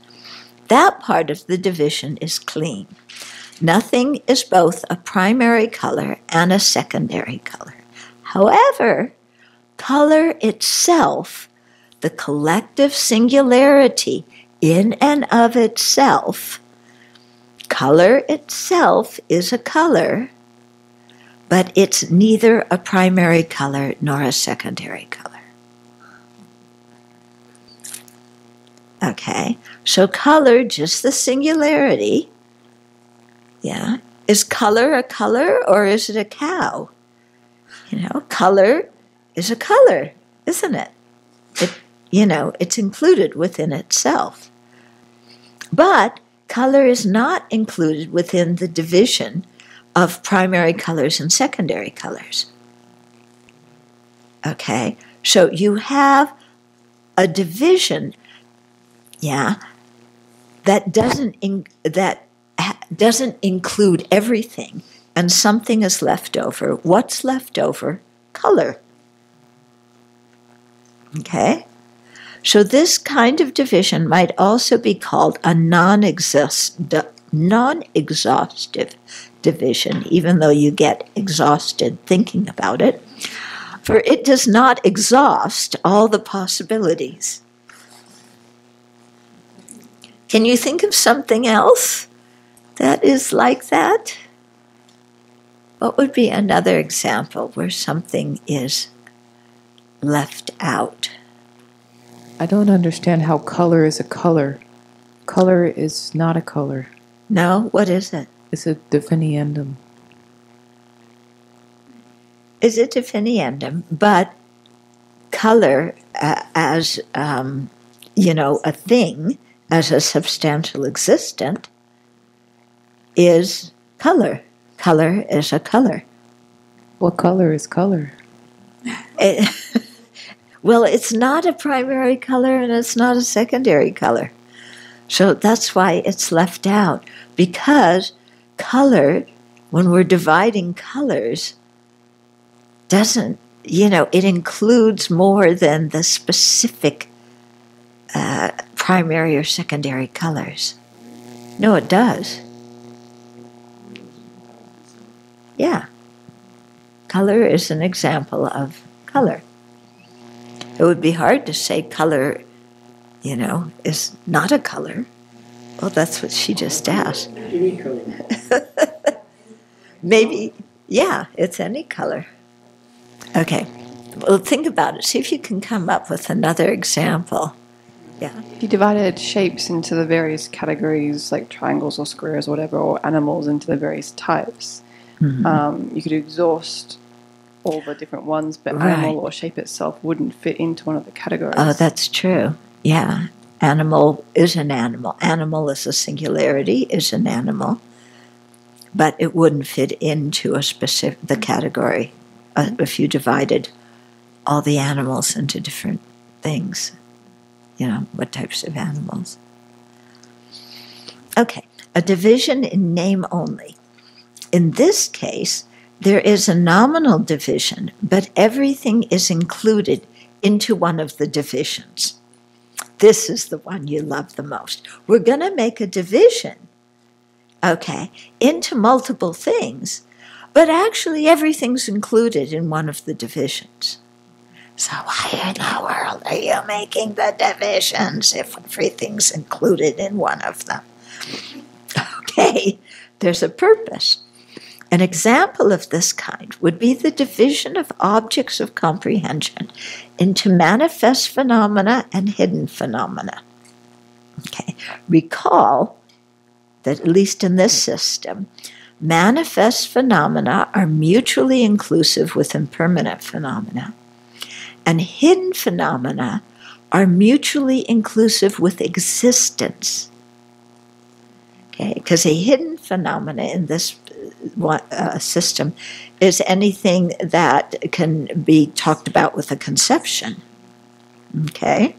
Speaker 1: That part of the division is clean. Nothing is both a primary color and a secondary color. However, color itself, the collective singularity in and of itself, color itself is a color, but it's neither a primary color nor a secondary color. Okay, so color, just the singularity, is color a color or is it a cow? Color is a color, isn't it? It's included within itself. But color is not included within the division of primary colors and secondary colors. Okay, so you have a division, that doesn't include everything, and something is left over. What's left over? Color. Okay, so this kind of division might also be called a non-exhaustive division, even though you get exhausted thinking about it, for it does not exhaust all the possibilities. Can you think of something else that is like that? What would be another example where something is left out?
Speaker 3: I don't understand how color is a color. Color is not a color.
Speaker 1: No? What is it?
Speaker 3: It's a definiendum.
Speaker 1: Is it definiendum? But color as, a thing, as a substantial existent, is color. Color is a color.
Speaker 3: What color is color?
Speaker 1: Well, it's not a primary color and it's not a secondary color. So that's why it's left out. Because color, when we're dividing colors, doesn't, it includes more than the specific primary or secondary colors. No, it does. Yeah. Color is an example of color. It would be hard to say color, is not a color. Well, that's what she just asked.
Speaker 5: Any color.
Speaker 1: Maybe, it's any color. Okay. Well, think about it. See if you can come up with another example. Yeah.
Speaker 6: If you divided shapes into the various categories, like triangles or squares or whatever, or animals into the various types, you could exhaust all the different ones, but animal or shape itself wouldn't fit into one of the categories.
Speaker 1: Oh, that's true. Yeah. Animal is an animal. Animal is a singularity, is an animal. But it wouldn't fit into the category if you divided all the animals into different things. You know, what types of animals. Okay, a division in name only. In this case, there is a nominal division, but everything is included into one of the divisions. This is the one you love the most. We're going to make a division, okay, into multiple things, but actually everything's included in one of the divisions. So why in the world are you making the divisions if everything's included in one of them? Okay, there's a purpose. An example of this kind would be the division of objects of comprehension into manifest phenomena and hidden phenomena. Okay, recall that at least in this system, manifest phenomena are mutually inclusive with impermanent phenomena, and hidden phenomena are mutually inclusive with existence. Okay, because a hidden phenomena in this system is anything that can be talked about with a conception. Okay?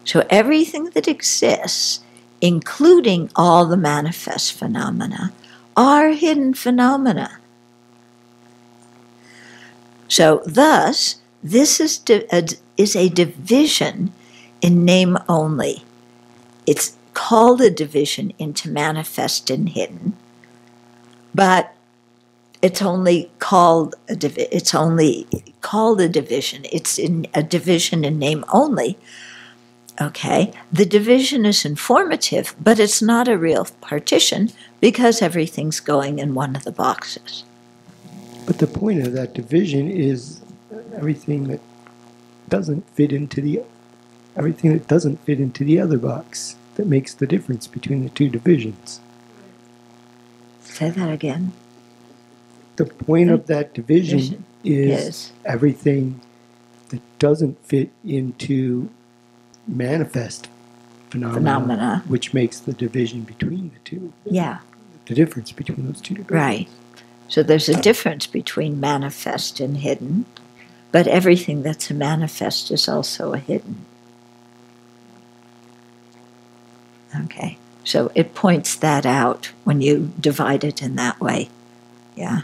Speaker 1: So everything that exists, including all the manifest phenomena, are hidden phenomena. So thus, this is a division in name only. It's called a division into manifest and hidden, but it's only called a division. It's in a division in name only. Okay, the division is informative, but it's not a real partition because everything's going in one of the boxes.
Speaker 5: But the point of that division is everything that doesn't fit into the other box. That makes the difference between the two divisions.
Speaker 1: Say that again.
Speaker 5: The point of that division is everything that doesn't fit into manifest phenomena, which makes the division between the two.
Speaker 1: Yeah.
Speaker 5: The difference between those two divisions.
Speaker 1: Right. So there's a difference between manifest and hidden, but everything that's a manifest is also a hidden. Okay, so it points that out when you divide it in that way. Yeah.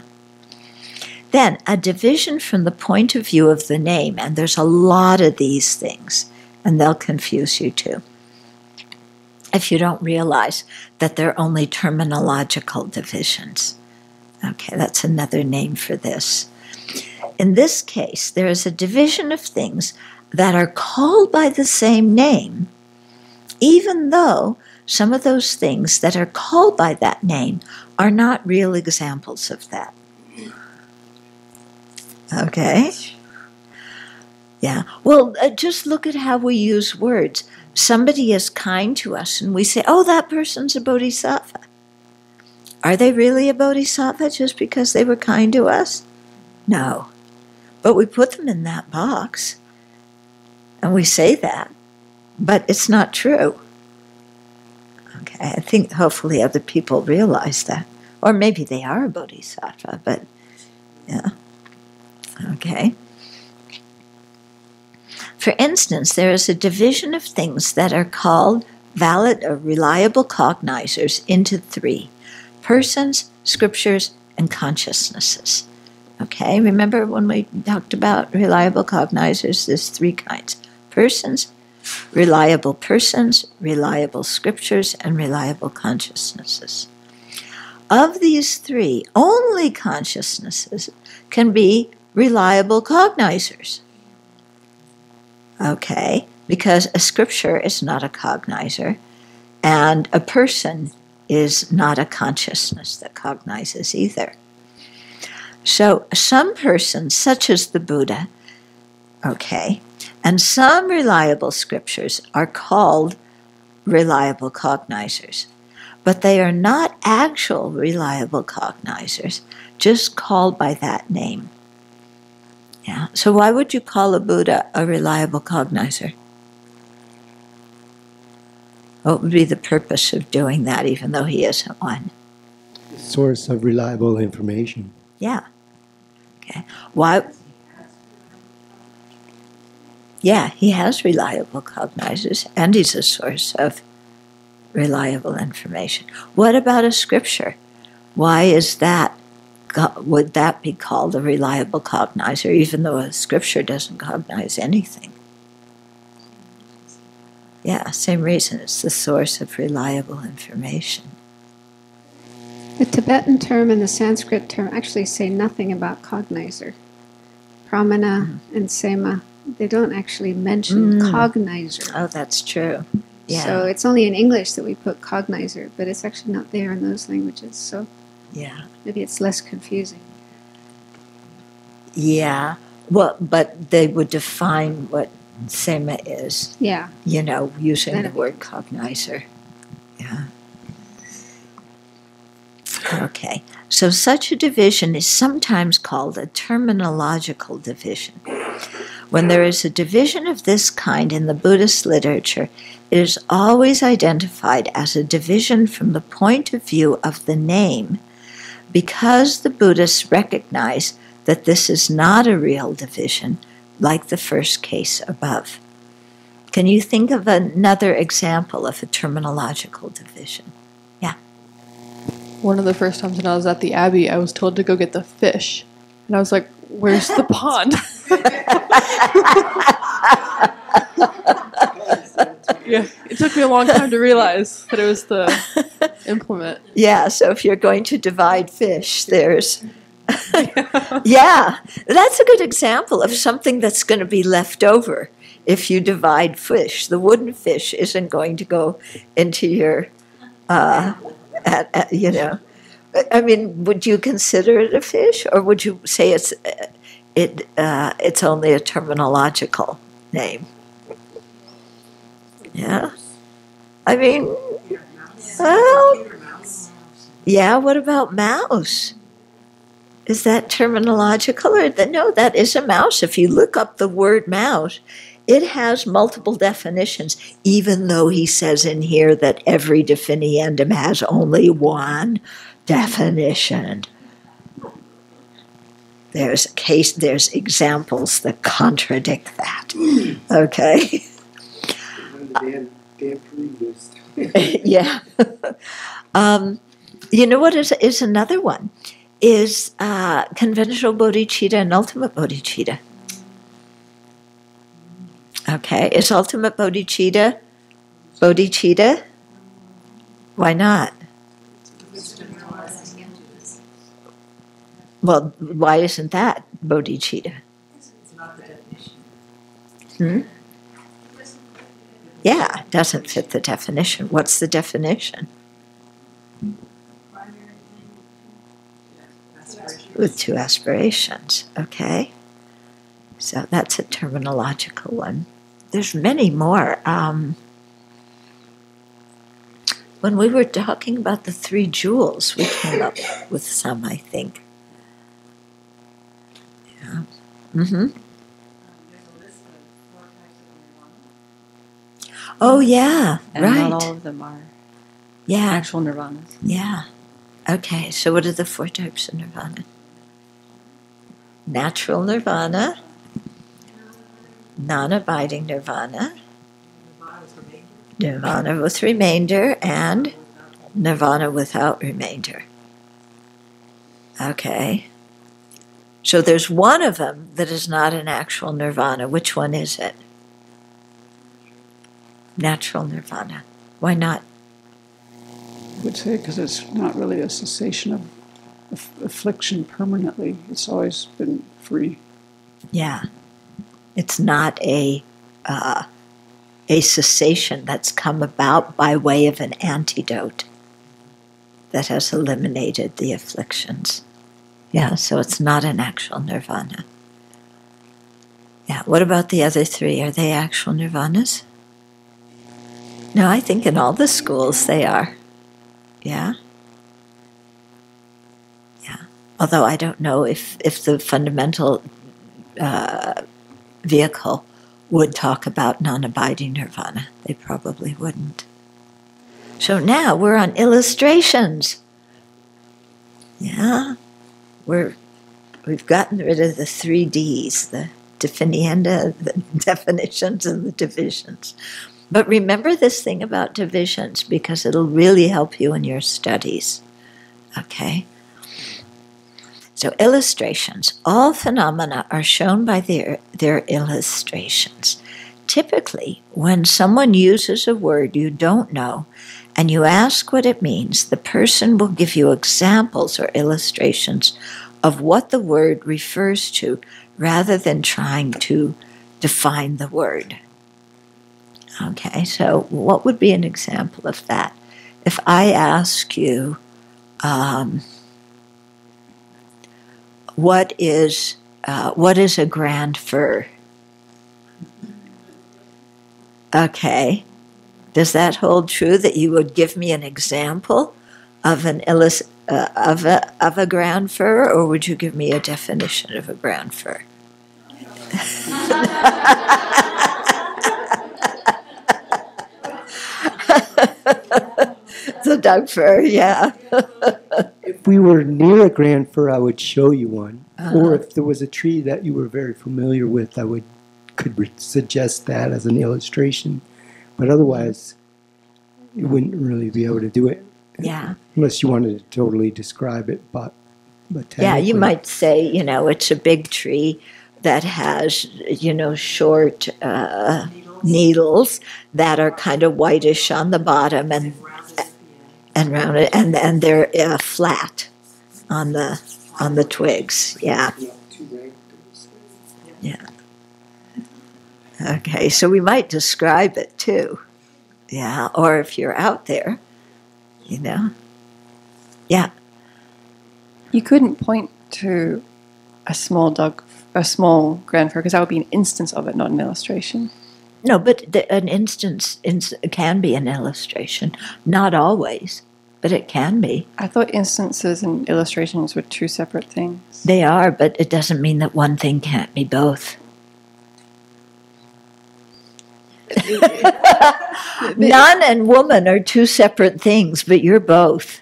Speaker 1: Then, a division from the point of view of the name, and there's a lot of these things, and they'll confuse you too, if you don't realize that they're only terminological divisions. Okay, that's another name for this. In this case, there is a division of things that are called by the same name, even though some of those things that are called by that name are not real examples of that. Okay? Yeah. Well, just look at how we use words. Somebody is kind to us and we say, oh, that person's a bodhisattva. Are they really a bodhisattva just because they were kind to us? No. But we put them in that box and we say that, but it's not true. Okay, I think hopefully other people realize that. Or maybe they are a bodhisattva, but yeah. Okay. For instance, there is a division of things that are called valid or reliable cognizers into three: persons, scriptures, and consciousnesses. Okay, remember when we talked about reliable cognizers, there's three kinds: persons, reliable scriptures, and reliable consciousnesses. Of these three, only consciousnesses can be reliable cognizers. Okay, because a scripture is not a cognizer, and a person is not a consciousness that cognizes either. So some persons, such as the Buddha, okay, and some reliable scriptures are called reliable cognizers, but they are not actual reliable cognizers, just called by that name. Yeah. So why would you call a Buddha a reliable cognizer? What would be the purpose of doing that, even though he isn't one?
Speaker 5: Source of reliable information.
Speaker 1: Yeah. Okay. Why? Yeah, he has reliable cognizers, and he's a source of reliable information. What about a scripture? Why is that? Would that be called a reliable cognizer, even though a scripture doesn't cognize anything? Yeah, same reason. It's the source of reliable information.
Speaker 7: The Tibetan term and the Sanskrit term actually say nothing about cognizer. Pramana and Sema, they don't actually mention cognizer.
Speaker 1: Oh, that's true. Yeah.
Speaker 7: So it's only in English that we put cognizer, but it's actually not there in those languages. So
Speaker 1: yeah,
Speaker 7: maybe it's less confusing.
Speaker 1: Yeah. Well, but they would define what Sema is.
Speaker 7: Yeah.
Speaker 1: You know, using the word cognizer. Yeah. Okay. So such a division is sometimes called a terminological division. When there is a division of this kind in the Buddhist literature, it is always identified as a division from the point of view of the name, because the Buddhists recognize that this is not a real division, like the first case above. Can you think of another example of a terminological division? Yeah.
Speaker 4: One of the first times when I was at the Abbey, I was told to go get the fish. And I was like, where's the pond? Yeah, it took me a long time to realize that it was the implement.
Speaker 1: Yeah, so if you're going to divide fish, there's... Yeah, that's a good example of something that's going to be left over if you divide fish. The wooden fish isn't going to go into your, you know. I mean, would you consider it a fish, or would you say it's only a terminological name? Yeah, I mean, well, yeah. What about mouse? Is that terminological, or no? That is a mouse. If you look up the word mouse, it has multiple definitions. Even though he says in here that every definiendum has only one definition. There's examples that contradict that. Okay. Yeah. You know what is another one? Is conventional bodhicitta and ultimate bodhicitta. Okay, is ultimate bodhicitta bodhicitta? Why not? Well, why isn't that bodhicitta? Yeah, it doesn't fit the definition. What's the definition? With two aspirations, okay. So that's a terminological one. There's many more. When we were talking about the three jewels, we came up with some, I think. Yeah. Mm-hmm. Oh, yeah,
Speaker 6: and
Speaker 1: right.
Speaker 6: not all of them are
Speaker 1: Yeah.
Speaker 6: actual nirvanas.
Speaker 1: Yeah. Okay, so what are the four types of nirvana? Natural nirvana, non-abiding nirvana, nirvana with remainder, and nirvana without remainder. Okay. So there's one of them that is not an actual nirvana. Which one is it? Natural nirvana. Why not?
Speaker 8: I would say because it's not really a cessation of affliction permanently. It's always been free.
Speaker 1: Yeah. It's not a cessation that's come about by way of an antidote that has eliminated the afflictions. Yeah, so it's not an actual nirvana. Yeah, what about the other three? Are they actual nirvanas? No, I think in all the schools they are. Yeah? Yeah. Although I don't know if the fundamental vehicle would talk about non-abiding nirvana. They probably wouldn't. So now we're on illustrations. Yeah, we've gotten rid of the 3Ds, the definienda, the definitions, and the divisions. But remember this thing about divisions, because it'll really help you in your studies. Okay? So illustrations. All phenomena are shown by their illustrations. Typically, when someone uses a word you don't know and you ask what it means, the person will give you examples or illustrations of what the word refers to rather than trying to define the word. Okay, so what would be an example of that? If I ask you, what is a grand fir? Okay, does that hold true that you would give me an example of of a grand fir, or would you give me a definition of a grand fir? The Doug fir, yeah.
Speaker 5: If we were near a grand fir, I would show you one. Or if there was a tree that you were very familiar with, I could suggest that as an illustration. But otherwise, you wouldn't really be able to do it.
Speaker 1: Yeah.
Speaker 5: Unless you wanted to totally describe it, but
Speaker 1: yeah, you might say, it's a big tree that has, short needles that are kind of whitish on the bottom and rounded, and they're flat on the twigs. Yeah. Yeah. Okay, so we might describe it too. Yeah, or if you're out there, Yeah.
Speaker 6: You couldn't point to a small grand fir, because that would be an instance of it, not an illustration.
Speaker 1: No, but an instance can be an illustration. Not always, but it can be.
Speaker 6: I thought instances and illustrations were two separate things.
Speaker 1: They are, but it doesn't mean that one thing can't be both. Nun and woman are two separate things, but you're both.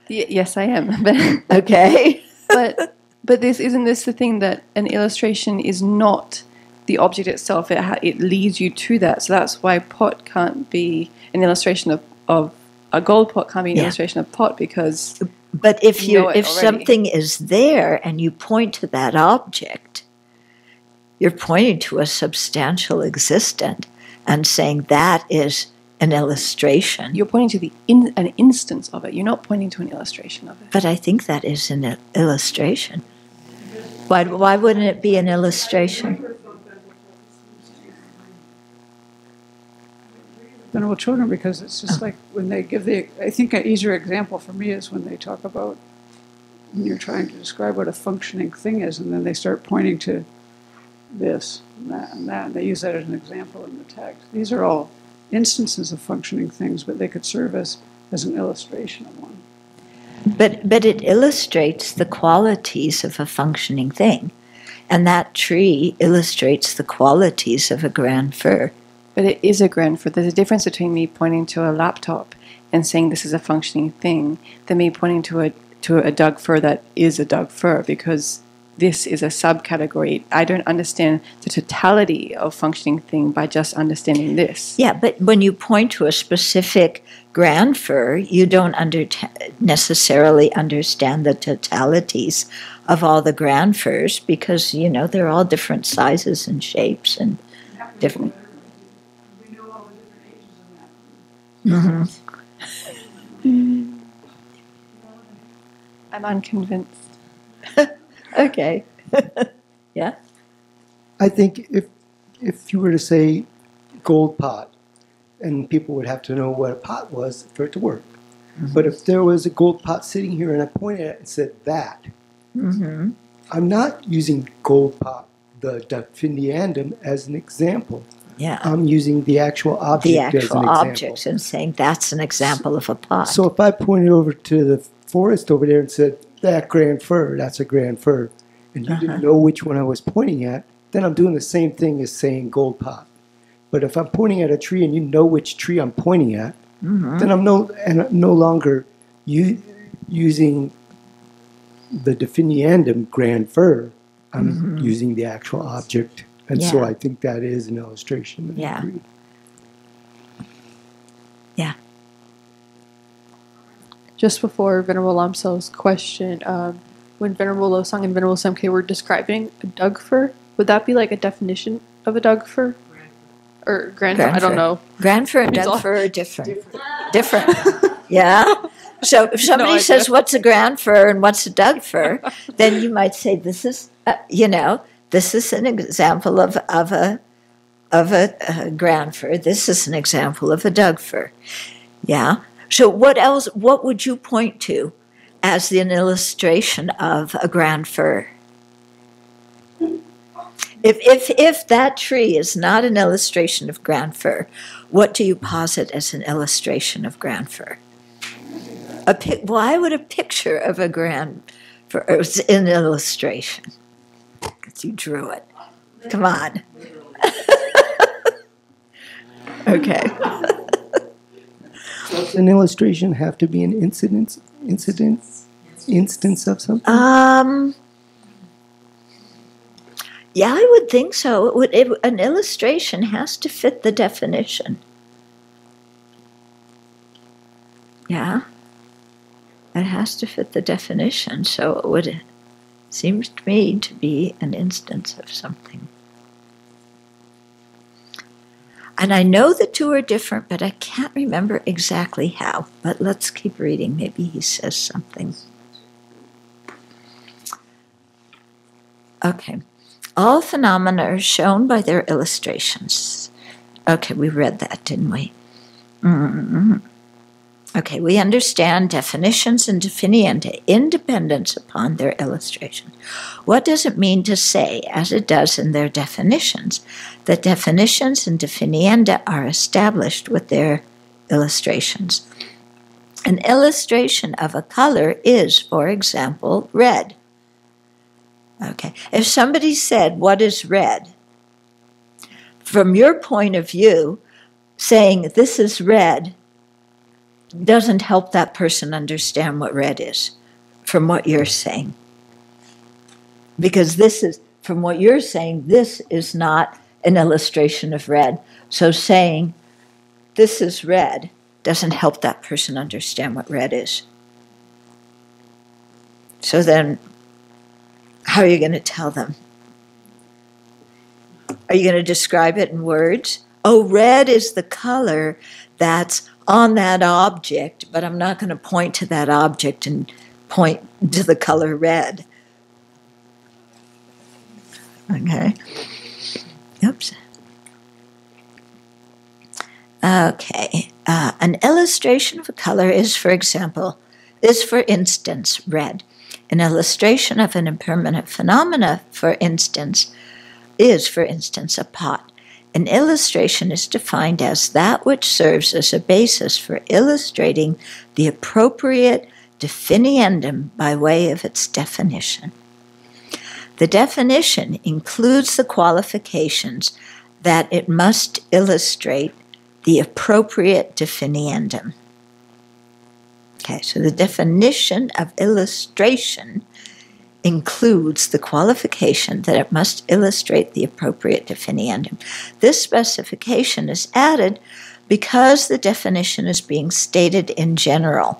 Speaker 6: Yes, I am.
Speaker 1: Okay.
Speaker 6: But isn't this the thing, that an illustration is not the object itself? It leads you to that. So that's why pot can't be an illustration of a gold pot can't be an illustration of pot, because.
Speaker 1: But if something is there and you point to that object, you're pointing to a substantial existent and saying that is an illustration.
Speaker 6: You're pointing to an instance of it. You're not pointing to an illustration of it.
Speaker 1: But I think that is an illustration. Why wouldn't it be an illustration?
Speaker 8: Venerable children, because it's just like when they give I think an easier example for me is when they talk about, when you're trying to describe what a functioning thing is, and then they start pointing to this and that and that, and they use that as an example in the text. These are all instances of functioning things, but they could serve as an illustration of one.
Speaker 1: But it illustrates the qualities of a functioning thing, and that tree illustrates the qualities of a grand fir.
Speaker 6: But it is a grand fir. There's a difference between me pointing to a laptop and saying this is a functioning thing than me pointing to a Doug fir that is a Doug fir, because this is a subcategory. I don't understand the totality of functioning thing by just understanding this.
Speaker 1: Yeah, but when you point to a specific grand fir, you don't necessarily understand the totalities of all the grand firs, because, they're all different sizes and shapes and different.
Speaker 8: We know all the different ages of that.
Speaker 1: Mm-hmm.
Speaker 6: I'm unconvinced.
Speaker 1: Okay. Yeah?
Speaker 5: I think if you were to say gold pot, and people would have to know what a pot was for it to work. Mm-hmm. But if there was a gold pot sitting here and I pointed at it and said that,
Speaker 1: mm-hmm.
Speaker 5: I'm not using gold pot, the definiendum, as an example.
Speaker 1: Yeah.
Speaker 5: I'm using the actual object as an example.
Speaker 1: Objects and saying that's an example of a pot.
Speaker 5: So if I pointed over to the forest over there and said, that grand fir, that's a grand fir, and you didn't know which one I was pointing at, then I'm doing the same thing as saying gold pot. But if I'm pointing at a tree and you know which tree I'm pointing at, then I'm no longer using the definiendum grand fur. I'm using the actual object. And so I think that is an illustration.
Speaker 1: Yeah. Yeah.
Speaker 4: Just before Venerable Lamsel's question, when Venerable Losang and Venerable Semke were describing a Doug fir, would that be like a definition of a Doug fir? Or grand fir? I don't know.
Speaker 1: Grand fir and Doug fir are different. Different. Yeah. So if somebody says, what's a grand fir and what's a Doug fir, then you might say, this is, this is an example of a grand fir. This is an example of a Doug fir. Yeah. So what else? What would you point to as an illustration of a grand fir? If that tree is not an illustration of grand fir, what do you posit as an illustration of grand fir? Why would a picture of a grand fir is an illustration? Because you drew it. Come on. Okay.
Speaker 5: Does an illustration have to be an instance of something?
Speaker 1: Yeah, I would think so. An illustration has to fit the definition. Yeah. It has to fit the definition, so it would seems to me to be an instance of something. And I know the two are different, but I can't remember exactly how. But let's keep reading. Maybe he says something. Okay. All phenomena are shown by their illustrations. Okay, we read that, didn't we? Okay, we understand definitions and definienda independent upon their illustration. What does it mean to say, as it does in their definitions, that definitions and definienda are established with their illustrations? An illustration of a color is, for example, red. Okay, if somebody said, what is red? From your point of view, saying this is red doesn't help that person understand what red is, from what you're saying. Because this is, from what you're saying, this is not an illustration of red. So saying this is red doesn't help that person understand what red is. So then, how are you going to tell them? Are you going to describe it in words? Oh, red is the color that's on that object, but I'm not going to point to that object and point to the color red. Okay. Oops. Okay. An illustration of a color is, for instance, red. An illustration of an impermanent phenomena, is, for instance, a pot. An illustration is defined as that which serves as a basis for illustrating the appropriate definiendum by way of its definition. The definition includes the qualifications that it must illustrate the appropriate definiendum. Okay, so the definition of illustration includes the qualification that it must illustrate the appropriate definiendum. This specification is added because the definition is being stated in general,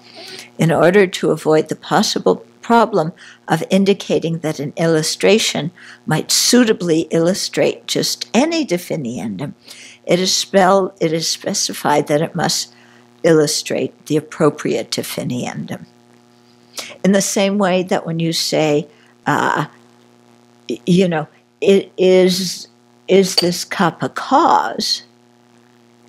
Speaker 1: in order to avoid the possible problem of indicating that an illustration might suitably illustrate just any definiendum. It is specified that it must illustrate the appropriate definiendum. In the same way that when you say, is this cup a cause?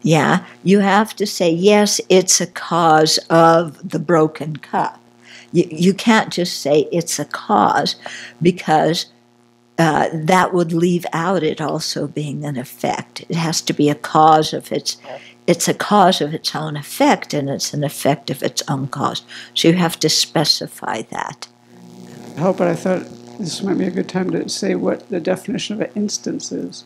Speaker 1: Yeah, you have to say, yes, it's a cause of the broken cup. You can't just say it's a cause, because that would leave out it also being an effect. It has to be a cause of it's a cause of its own effect, and it's an effect of its own cause. So you have to specify that.
Speaker 8: Oh, but I thought this might be a good time to say what the definition of an instance is.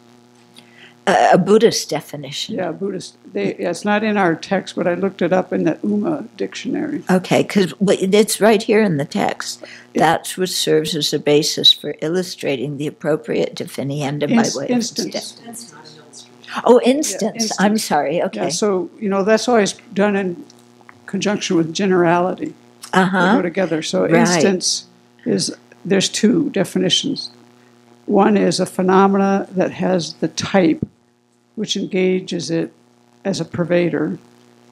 Speaker 1: A Buddhist definition.
Speaker 8: Yeah, Buddhist. It's not in our text, but I looked it up in the Uma dictionary.
Speaker 1: Okay, because it's right here in the text. That's what serves as a basis for illustrating the appropriate definiendum by way of
Speaker 8: Instance.
Speaker 1: Oh, instance.
Speaker 8: Yeah, instance.
Speaker 1: I'm sorry. Okay.
Speaker 8: Yeah, so, that's always done in conjunction with generality. They go together. So instance there's two definitions. One is a phenomena that has the type which engages it as a pervader,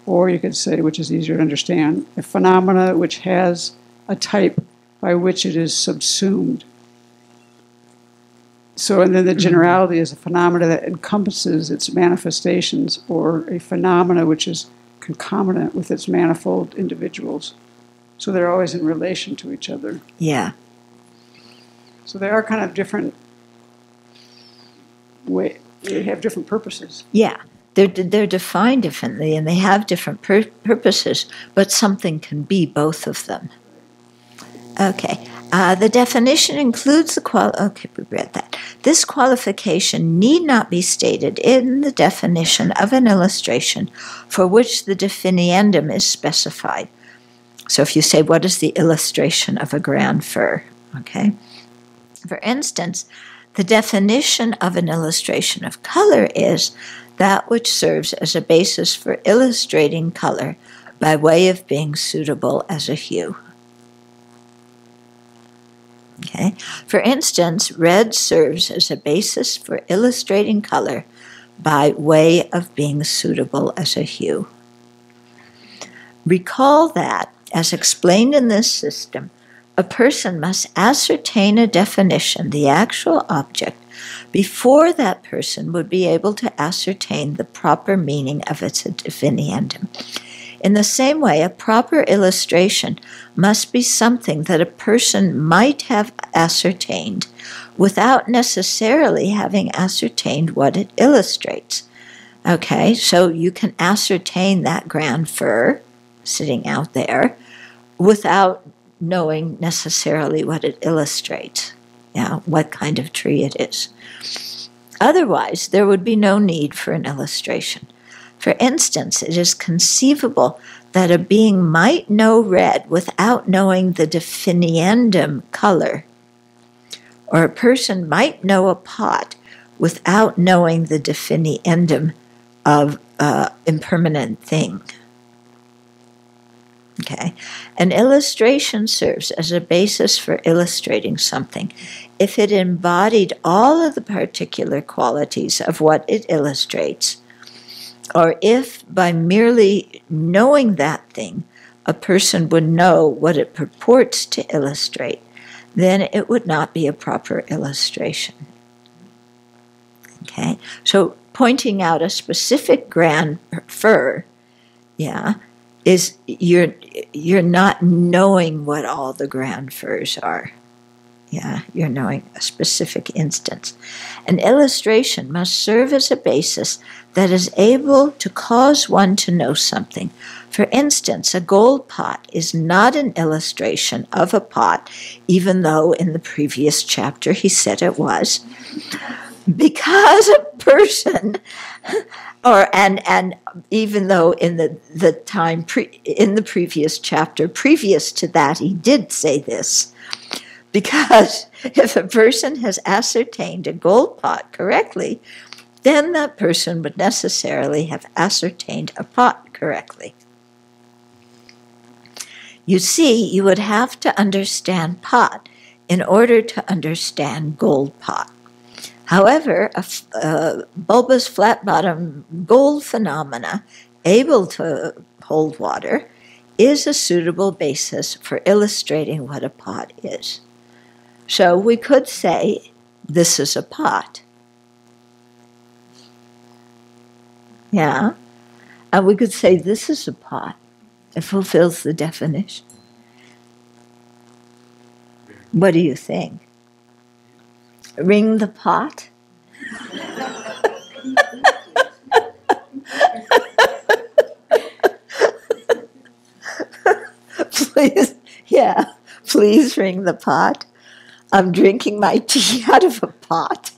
Speaker 8: or you could say, which is easier to understand, a phenomena which has a type by which it is subsumed. So, and then the generality is a phenomena that encompasses its manifestations, or a phenomena which is concomitant with its manifold individuals. So they're always in relation to each other.
Speaker 1: Yeah.
Speaker 8: So they are kind of different they have different purposes.
Speaker 1: Yeah. They're defined differently, and they have different purposes, but something can be both of them. Okay. The definition includes okay, we read that. This qualification need not be stated in the definition of an illustration for which the definiendum is specified. So if you say, what is the illustration of a grand fir? Okay. For instance, the definition of an illustration of color is that which serves as a basis for illustrating color by way of being suitable as a hue. Okay. For instance, red serves as a basis for illustrating color by way of being suitable as a hue. Recall that, as explained in this system, a person must ascertain a definition, the actual object, before that person would be able to ascertain the proper meaning of its definiendum. In the same way, a proper illustration must be something that a person might have ascertained without necessarily having ascertained what it illustrates. Okay, so you can ascertain that grand fir sitting out there without knowing necessarily what it illustrates, what kind of tree it is. Otherwise, there would be no need for an illustration. For instance, it is conceivable that a being might know red without knowing the definiendum color, or a person might know a pot without knowing the definiendum of impermanent thing. Okay. An illustration serves as a basis for illustrating something if it embodied all of the particular qualities of what it illustrates, or if by merely knowing that thing, a person would know what it purports to illustrate, then it would not be a proper illustration. Okay. So pointing out a specific grand fir, is you're not knowing what all the grand firs are. You're knowing a specific instance. An illustration must serve as a basis that is able to cause one to know something. For instance, a gold pot is not an illustration of a pot, even though in the previous chapter he said it was, because a person and even though in the time in the previous chapter previous to that he did say this, because if a person has ascertained a gold pot correctly, then that person would necessarily have ascertained a pot correctly. You see, you would have to understand pot in order to understand gold pot. However, a bulbous flat-bottom gold phenomena able to hold water is a suitable basis for illustrating what a pot is. So we could say, this is a pot. And we could say, this is a pot. It fulfills the definition. What do you think? Ring the pot? Please ring the pot. I'm drinking my tea out of a pot.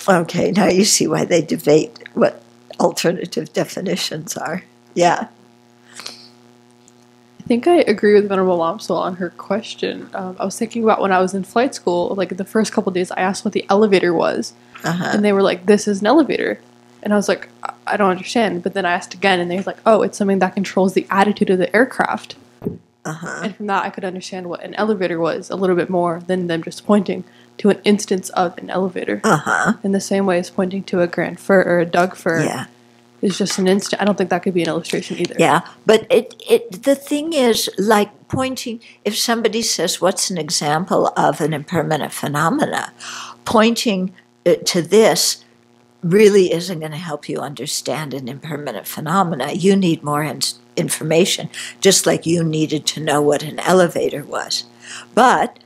Speaker 1: Okay, now you see why they debate what alternative definitions are. Yeah.
Speaker 4: I think I agree with Venerable Lomsel on her question. I was thinking about when I was in flight school, like the first couple of days, I asked what the elevator was. And they were like, this is an elevator. And I was like, I don't understand. But then I asked again, and they were like, oh, it's something that controls the attitude of the aircraft. And from that, I could understand what an elevator was a little bit more than them just pointing to an instance of an elevator. In the same way as pointing to a grand fir or a Doug fir is just an instant. I don't think that could be an illustration either.
Speaker 1: Yeah, but the thing is, like pointing, if somebody says, what's an example of an impermanent phenomena, pointing to this really isn't going to help you understand an impermanent phenomena. You need more information, just like you needed to know what an elevator was. But,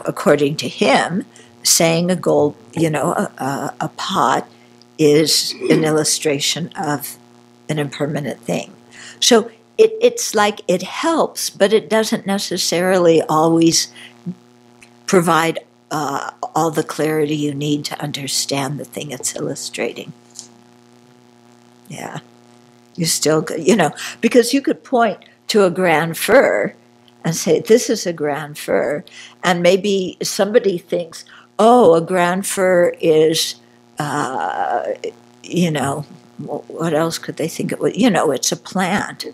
Speaker 1: according to him, saying a gold, a pot is an illustration of an impermanent thing. So it's like it helps, but it doesn't necessarily always provide all the clarity you need to understand the thing it's illustrating. Yeah. You still, because you could point to a grand fir and say, this is a grand fir, and maybe somebody thinks, oh, a grand fir is, what else could they think it was? It's a plant.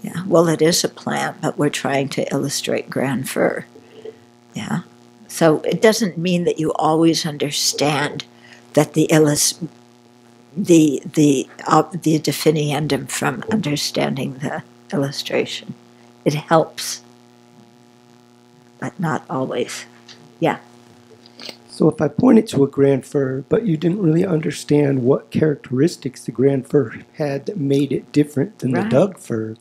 Speaker 1: Yeah, well, it is a plant, but we're trying to illustrate grand fir. Yeah. So it doesn't mean that you always understand that the definiendum from understanding the illustration. It helps, but not always. Yeah.
Speaker 5: So if I pointed to a grand fir, but you didn't really understand what characteristics the grand fir had that made it different than the Doug fir,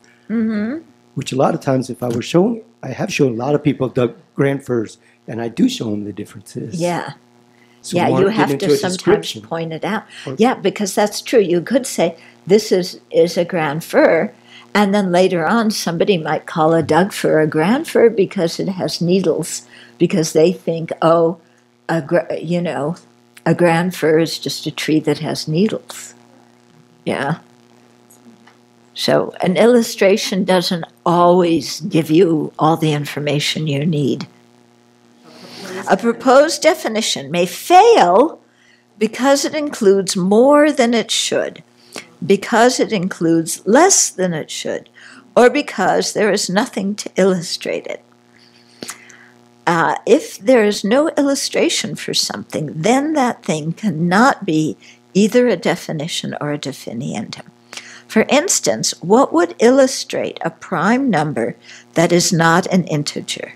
Speaker 5: which a lot of times if I were showing, I have shown a lot of people Doug grand firs, and I do show them the differences.
Speaker 1: Yeah.
Speaker 5: So
Speaker 1: you have to sometimes point it out. Yeah, because that's true. You could say, this is a grand fir, and then later on somebody might call a Doug fir a grand fir because it has needles, because they think, oh, a grand fir is just a tree that has needles. Yeah. So an illustration doesn't always give you all the information you need. A proposed definition may fail because it includes more than it should, because it includes less than it should, or because there is nothing to illustrate it. If there is no illustration for something, then that thing cannot be either a definition or a definiendum. For instance, what would illustrate a prime number that is not an integer?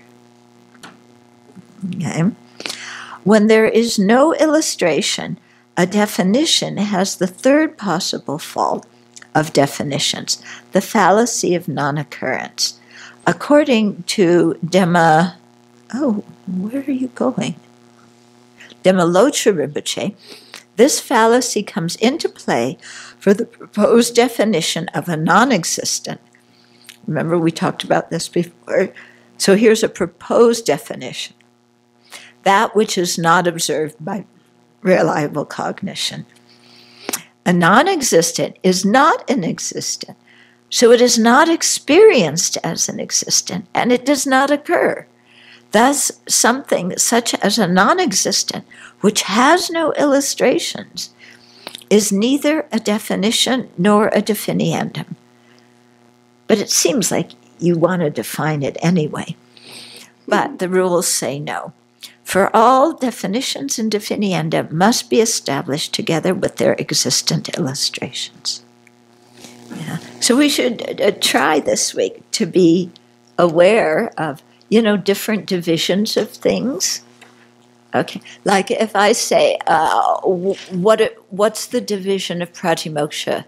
Speaker 1: Okay. When there is no illustration, a definition has the third possible fault of definitions, the fallacy of non-occurrence. According to where are you going? Demalotra Rinpoche, this fallacy comes into play for the proposed definition of a non-existent. Remember, we talked about this before. So here's a proposed definition. That which is not observed by reliable cognition. A non-existent is not an existent, so it is not experienced as an existent, and it does not occur. Thus, something such as a non-existent, which has no illustrations, is neither a definition nor a definiendum. But it seems like you want to define it anyway. But the rules say no. For all definitions and definienda must be established together with their existent illustrations. Yeah. So we should try this week to be aware of, different divisions of things. Okay, like if I say, what's the division of pratimoksha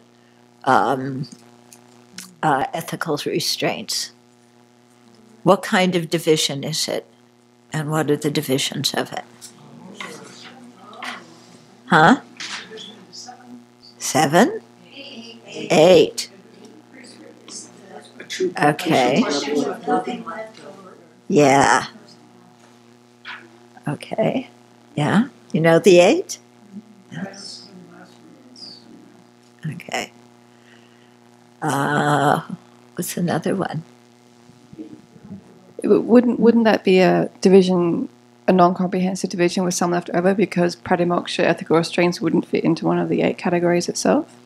Speaker 1: ethical restraints? What kind of division is it? And what are the divisions of it? Huh? 7? 8. Okay. Yeah. Okay. Yeah. You know the 8?
Speaker 8: Yes.
Speaker 1: Okay. What's another one?
Speaker 6: Wouldn't that be a division, a non-comprehensive division with some left over because pratimoksha, ethical restraints, wouldn't fit into one of the 8 categories itself?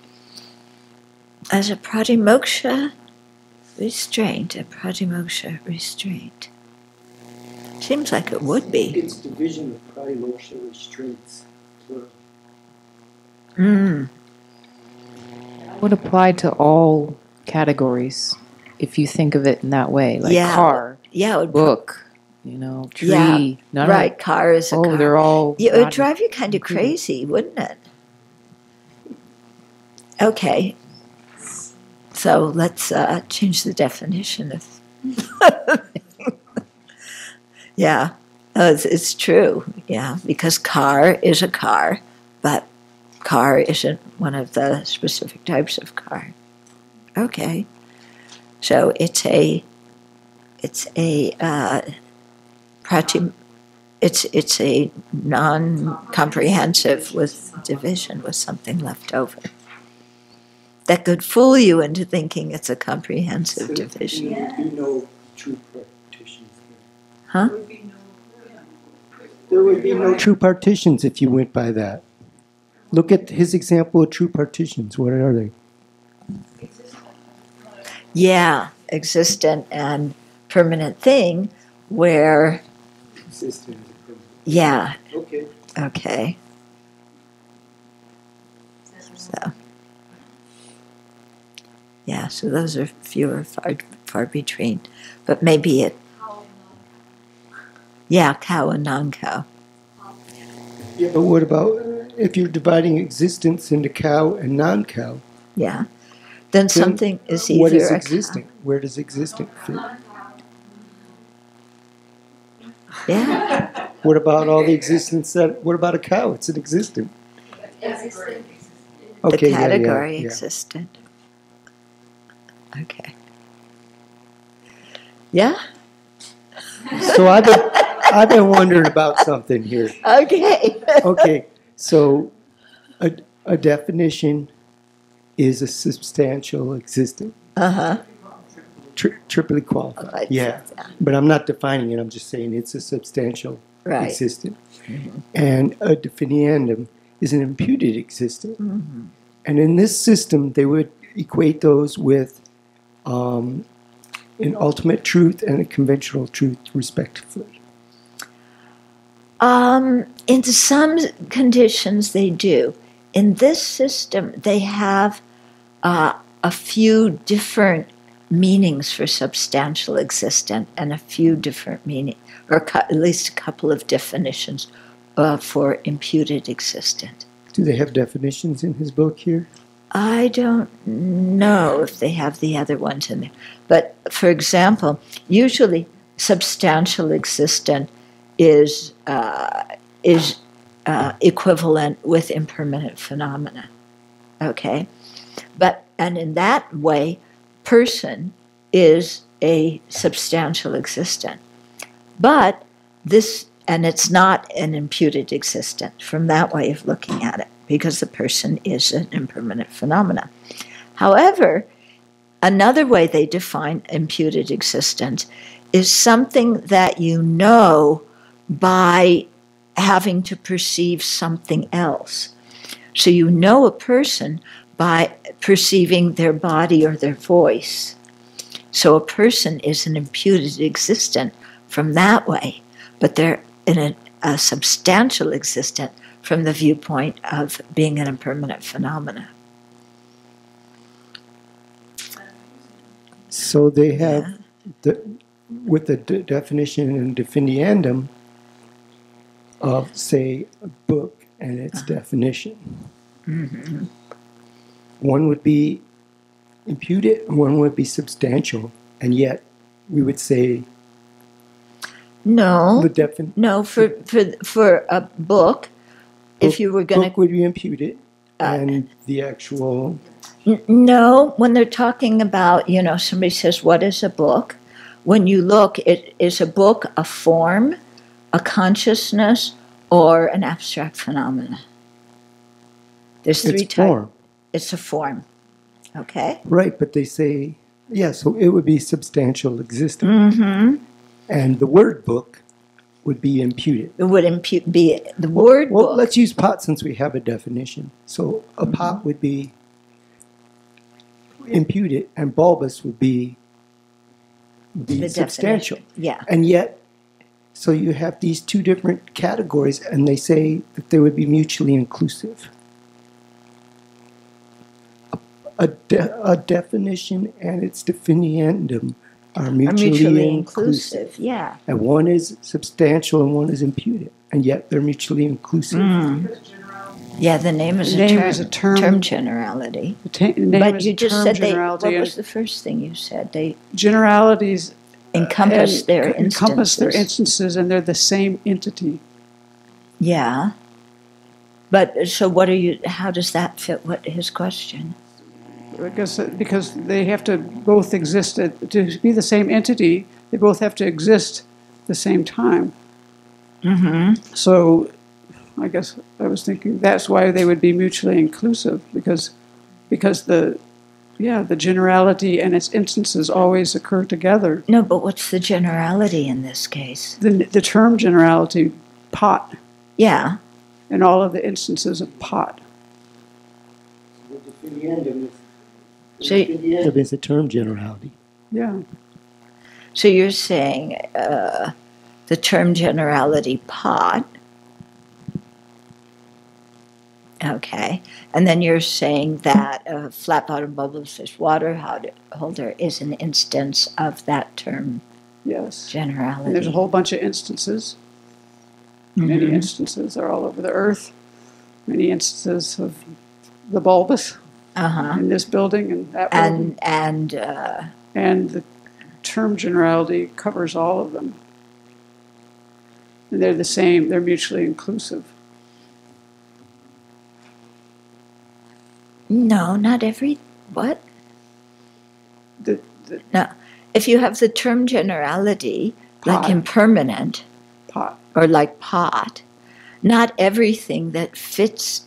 Speaker 1: As a pratimoksha restraint, seems like it would be.
Speaker 5: It's division of pratimoksha restraints.
Speaker 3: Would apply to all categories if you think of it in that way, like car,
Speaker 1: it would
Speaker 3: book, tree.
Speaker 1: Right, car is a car.
Speaker 3: They're all.
Speaker 1: It would drive you kind of crazy, wouldn't it? Okay. So let's change the definition of. Yeah, it's true. Yeah, because car is a car, but car isn't one of the specific types of car. Okay, so it's a non-comprehensive with division with something left over. That could fool you into thinking it's a comprehensive division.
Speaker 5: You know true partitions.
Speaker 1: Huh?
Speaker 5: There would be no true partitions if you went by that. Look at his example of true partitions. What are they?
Speaker 1: Yeah, existent and permanent thing where...
Speaker 5: Existent and permanent.
Speaker 1: Yeah.
Speaker 5: Okay.
Speaker 1: Okay. So... Yeah, so those are fewer, far between. But maybe it... Yeah, cow and non-cow.
Speaker 5: Yeah, but what about if you're dividing existence into cow and non-cow?
Speaker 1: Yeah. Then something is either
Speaker 5: what is
Speaker 1: a
Speaker 5: existent?
Speaker 1: cow.
Speaker 5: Where does existent fit?
Speaker 1: Yeah.
Speaker 5: What about all the existence what about a cow? It's an existent.
Speaker 1: The
Speaker 5: Okay,
Speaker 1: category
Speaker 5: yeah.
Speaker 1: existent. Okay. Yeah?
Speaker 5: So I've been wondering about something here.
Speaker 1: Okay.
Speaker 5: Okay, so a definition is a substantial existent.
Speaker 1: Uh-huh.
Speaker 5: Triply qualified.
Speaker 1: Right.
Speaker 5: Yeah, but I'm not defining it. I'm just saying it's a substantial
Speaker 1: Right.
Speaker 5: existent. And a definiendum is an imputed existent. And in this system, they would equate those with an ultimate truth and a conventional truth, respectively.
Speaker 1: In some conditions, they do. In this system, they have a few different meanings for substantial existent and a few different meanings, or at least a couple of definitions for imputed existent.
Speaker 5: Do they have definitions in his book here?
Speaker 1: I don't know if they have the other ones in there. But, for example, usually substantial existent is equivalent with impermanent phenomena. Okay? And in that way, person is a substantial existent. But and it's not an imputed existent from that way of looking at it, because the person is an impermanent phenomena. However, another way they define imputed existence is something that you know by having to perceive something else. So you know a person by perceiving their body or their voice. So a person is an imputed existent from that way, but they're in a substantial existent from the viewpoint of being an impermanent phenomena.
Speaker 5: So they have, with the definition and definiendum of, say, a book and its definition.
Speaker 1: Mm-hmm.
Speaker 5: One would be imputed, and one would be substantial, and yet we would say
Speaker 1: no, for a book, if you were going to...
Speaker 5: Book would be imputed, and the actual...
Speaker 1: No, when they're talking about, somebody says, what is a book? When you look, is a book a form a consciousness, or an abstract phenomena. There's three
Speaker 5: It's
Speaker 1: types.
Speaker 5: form.
Speaker 1: It's a form. Okay?
Speaker 5: Right, but they say, yeah, so it would be substantial existence.
Speaker 1: Mm-hmm.
Speaker 5: And the word book would be imputed.
Speaker 1: It would be the word
Speaker 5: Well,
Speaker 1: book.
Speaker 5: let's use pot since we have a definition. So a pot would be imputed, and bulbous would be
Speaker 1: The
Speaker 5: substantial.
Speaker 1: definition. Yeah.
Speaker 5: And yet, so you have these two different categories, and they say that they would be mutually inclusive. A definition and its definiendum are mutually inclusive.
Speaker 1: Yeah.
Speaker 5: And one is substantial and one is imputed, and yet they're mutually inclusive.
Speaker 1: Yeah, the name is a term generality. But you just said what was the first thing you said? They
Speaker 8: generalities
Speaker 1: encompass their instances.
Speaker 8: encompass their instances, and they're the same entity.
Speaker 1: Yeah. But so what are you, how does that fit what his question?
Speaker 8: Because they have to both exist to be the same entity. They both have to exist at the same time.
Speaker 1: Mm-hmm.
Speaker 8: So, I guess I was thinking that's why they would be mutually inclusive, because the generality and its instances always occur together.
Speaker 1: No, but what's the generality in this case?
Speaker 8: The term generality, pot,
Speaker 1: Yeah.
Speaker 8: and all of the instances of pot.
Speaker 1: So,
Speaker 5: It's a term generality.
Speaker 8: Yeah.
Speaker 1: so you're saying the term generality pot. Okay. And then you're saying that a flat bottom bubbles fish water holder is an instance of that term
Speaker 8: Yes.
Speaker 1: generality.
Speaker 8: And there's a whole bunch of instances. Many instances are all over the earth. Many instances of the bulbous in this building and that building. And the term generality covers all of them. And they're the same. They're mutually inclusive.
Speaker 1: No, not every, what?
Speaker 8: The
Speaker 1: No. If you have the term generality,
Speaker 8: Pot.
Speaker 1: like impermanent,
Speaker 8: pot.
Speaker 1: or like pot, not everything that fits,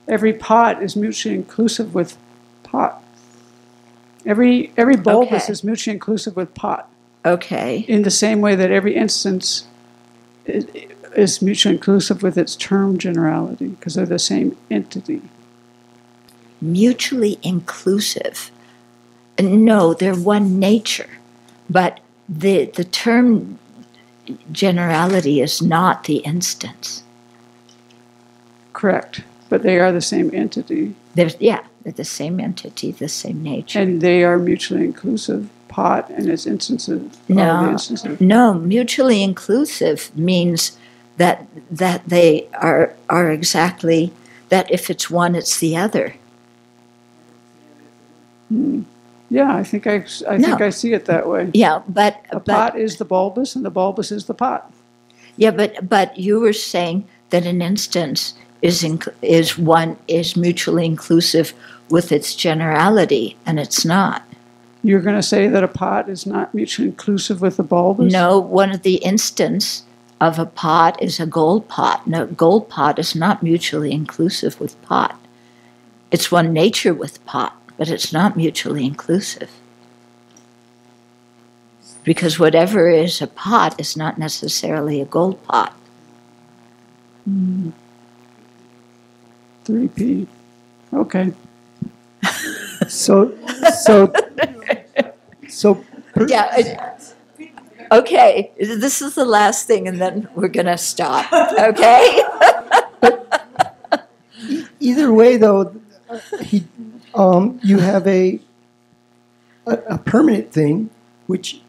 Speaker 8: Every pot is mutually inclusive with pot. Every bulbous
Speaker 1: Okay.
Speaker 8: is mutually inclusive with pot.
Speaker 1: okay.
Speaker 8: In the same way that every instance is mutually inclusive with its term generality, because they're the same entity.
Speaker 1: Mutually inclusive. No, they're one nature, but the term generality is not the instance.
Speaker 8: Correct. But they are the same entity.
Speaker 1: They're the same entity, the same nature.
Speaker 8: And they are mutually inclusive. Pot and its instances. All the instances.
Speaker 1: No, mutually inclusive means that they are exactly, that if it's one, it's the other.
Speaker 8: Yeah, I think I see it that way.
Speaker 1: Yeah, but
Speaker 8: A pot is the bulbous, and the bulbous is the pot.
Speaker 1: yeah, but you were saying that an instance is mutually inclusive with its generality, and it's not.
Speaker 8: You're going to say that a pot is not mutually inclusive with the bulbous?
Speaker 1: No, one of the instance of a pot is a gold pot. No, gold pot is not mutually inclusive with pot. It's one nature with pot, but it's not mutually inclusive. Because whatever is a pot is not necessarily a gold pot.
Speaker 8: 3P. Okay.
Speaker 5: So
Speaker 1: Yeah. Okay, this is the last thing, and then we're going to stop. Okay?
Speaker 5: either way, though, you have a permanent thing, which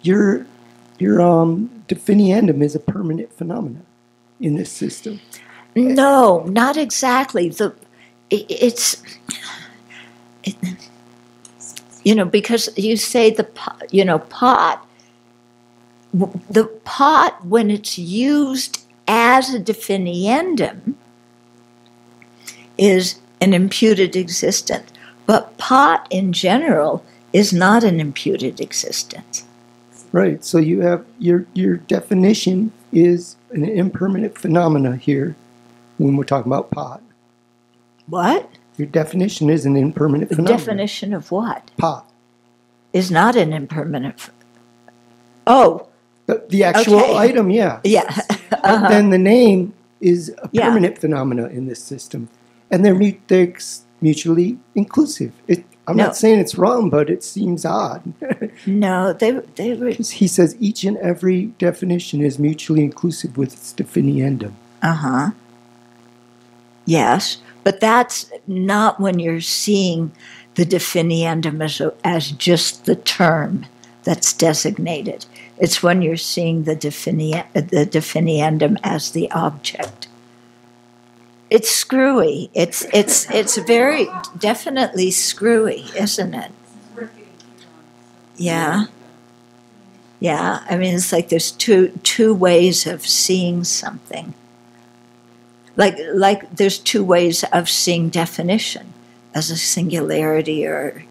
Speaker 5: your definiendum is a permanent phenomenon in this system.
Speaker 1: No, not exactly. Because you say the pot, the pot, when it's used as a definiendum, is an imputed existence. But pot in general is not an imputed existence.
Speaker 5: Right. So you have your definition is an impermanent phenomena here when we're talking about pot.
Speaker 1: What?
Speaker 5: Your definition is an impermanent
Speaker 1: The
Speaker 5: phenomenon.
Speaker 1: definition of what?
Speaker 5: Pot.
Speaker 1: Is not an impermanent. Oh.
Speaker 5: The actual
Speaker 1: Okay.
Speaker 5: item, yeah.
Speaker 1: Yeah.
Speaker 5: But then the name is a
Speaker 1: Yeah.
Speaker 5: permanent phenomena in this system. And they're mutually inclusive. I'm
Speaker 1: No.
Speaker 5: not saying it's wrong, but it seems odd.
Speaker 1: No, they were.
Speaker 5: Because he says each and every definition is mutually inclusive with its definiendum.
Speaker 1: Uh-huh. Yes, but that's not when you're seeing the definiendum as just the term that's designated. It's when you're seeing the definiendum as the object. It's screwy. It's very definitely screwy, isn't it? Yeah. Yeah. I mean, it's like there's two ways of seeing something. Like there's two ways of seeing definition, as a singularity or,